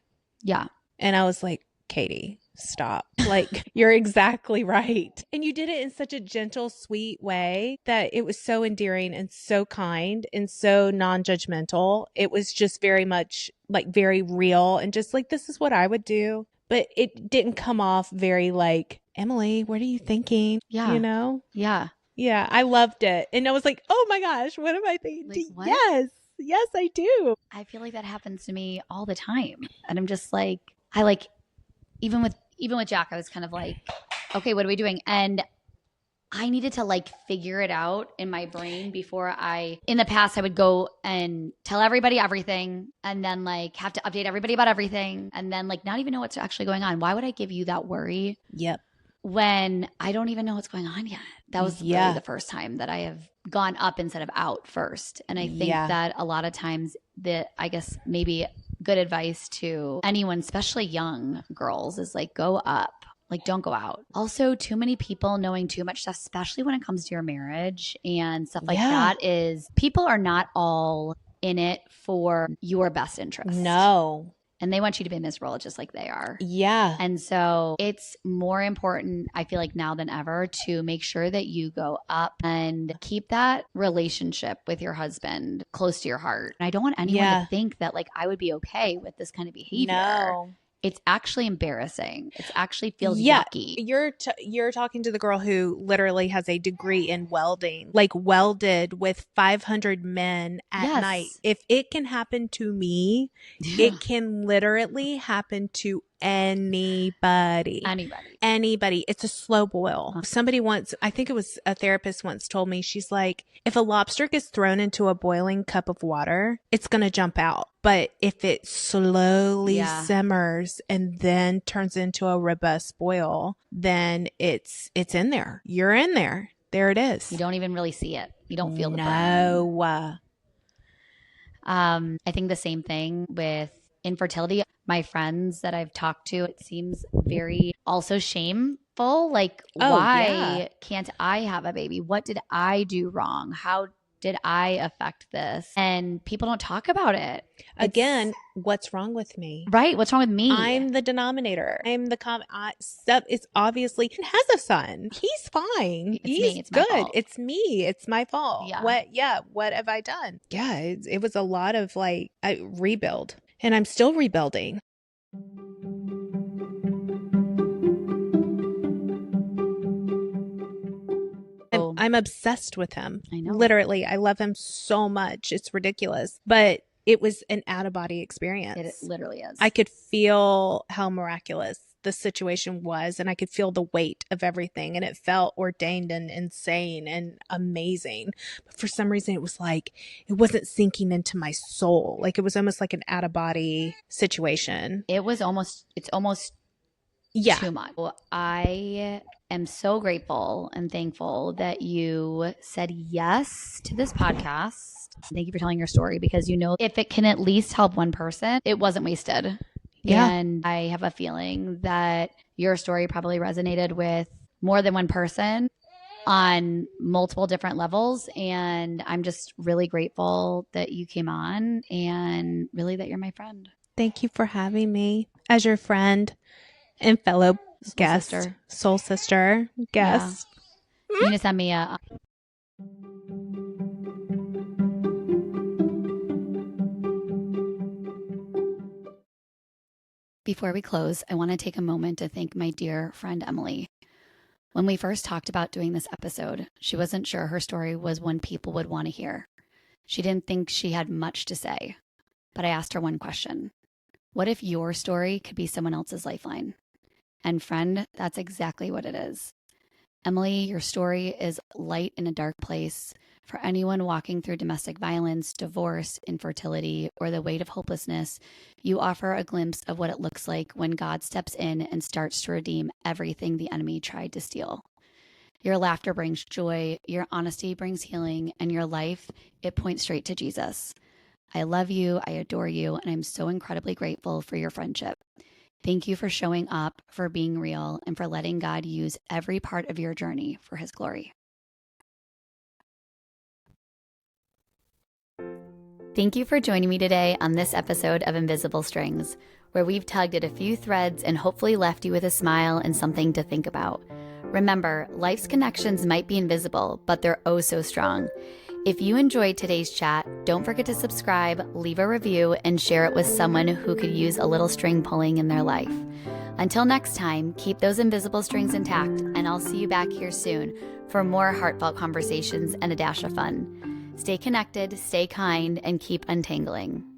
Speaker 1: Yeah.
Speaker 2: And I was like, Katie, stop. Like, you're exactly right. And you did it in such a gentle, sweet way that it was so endearing and so kind and so non-judgmental. It was just very much like very real and just like, this is what I would do. but it didn't come off very like, Emily, what are you thinking?
Speaker 1: Yeah.
Speaker 2: You know?
Speaker 1: Yeah.
Speaker 2: Yeah, I loved it. And I was like, oh my gosh, what am I thinking?
Speaker 1: Like, what?
Speaker 2: Yes, I do.
Speaker 1: I feel like that happens to me all the time. And I'm just like, even with Jack, I was kind of like, okay, what are we doing? And I needed to like figure it out in my brain before in the past, I would go and tell everybody everything and then like have to update everybody about everything and then like not even know what's actually going on. Why would I give you that worry?
Speaker 2: Yep.
Speaker 1: When I don't even know what's going on yet? That was really the first time that I have gone up instead of out first. And I think that a lot of times I guess maybe good advice to anyone, especially young girls, is like go up. Like, don't go out. Also, too many people knowing too much stuff, especially when it comes to your marriage and stuff like that, is people are not all in it for your best interest.
Speaker 2: No.
Speaker 1: And they want you to be miserable just like they are.
Speaker 2: Yeah.
Speaker 1: And so it's more important, I feel like now than ever, to make sure that you go up and keep that relationship with your husband close to your heart. And I don't want anyone to think that like I would be okay with this kind of behavior. No. It's actually embarrassing. It actually feels yucky.
Speaker 2: You're talking to the girl who literally has a degree in welding, like welded with 500 men at night. If it can happen to me, it can literally happen to anybody. It's a slow boil. Somebody once, I think it was a therapist once told me, she's like, if a lobster gets thrown into a boiling cup of water, it's going to jump out. But if it slowly simmers and then turns into a robust boil, then it's in there. You're in there. There it is.
Speaker 1: You don't even really see it. You don't feel the burn.
Speaker 2: No.
Speaker 1: I think the same thing with infertility. My friends that I've talked to, it seems very also shameful. Like, why can't I have a baby? What did I do wrong? How did I affect this? And people don't talk about it.
Speaker 2: Again, what's wrong with me?
Speaker 1: Right. What's wrong with me?
Speaker 2: I'm the denominator. I'm the stuff. It's obviously he has a son. He's fine. He's good. It's me. It's my fault. What have I done? Yeah. It was a lot of like rebuild, and I'm still rebuilding. I'm obsessed with him.
Speaker 1: I know.
Speaker 2: Literally, I love him so much. It's ridiculous. But it was an out-of-body experience.
Speaker 1: It literally is.
Speaker 2: I could feel how miraculous the situation was, and I could feel the weight of everything, and it felt ordained and insane and amazing. But for some reason, it was like it wasn't sinking into my soul. Like it was almost like an out-of-body situation.
Speaker 1: It's almost too much. Well, I am so grateful and thankful that you said yes to this podcast. Thank you for telling your story, because if it can at least help one person, it wasn't wasted. Yeah. And I have a feeling that your story probably resonated with more than one person on multiple different levels. And I'm just really grateful that you came on and really that you're my friend.
Speaker 2: Thank you for having me as your friend and fellow soul sister guest.
Speaker 1: Yeah. You need to send me a... Before we close, I want to take a moment to thank my dear friend Emily. When we first talked about doing this episode, she wasn't sure her story was one people would want to hear. She didn't think she had much to say, but I asked her one question. What if your story could be someone else's lifeline? And friend, that's exactly what it is. Emily, your story is light in a dark place. For anyone walking through domestic violence, divorce, infertility, or the weight of hopelessness, you offer a glimpse of what it looks like when God steps in and starts to redeem everything the enemy tried to steal. Your laughter brings joy, your honesty brings healing, and your life, it points straight to Jesus. I love you, I adore you, and I'm so incredibly grateful for your friendship. Thank you for showing up, for being real, and for letting God use every part of your journey for his glory. Thank you for joining me today on this episode of Invisible Strings, where we've tugged at a few threads and hopefully left you with a smile and something to think about. Remember, life's connections might be invisible, but they're oh so strong. If you enjoyed today's chat, don't forget to subscribe, leave a review, and share it with someone who could use a little string pulling in their life. Until next time, keep those invisible strings intact, and I'll see you back here soon for more heartfelt conversations and a dash of fun. Stay connected, stay kind, and keep untangling.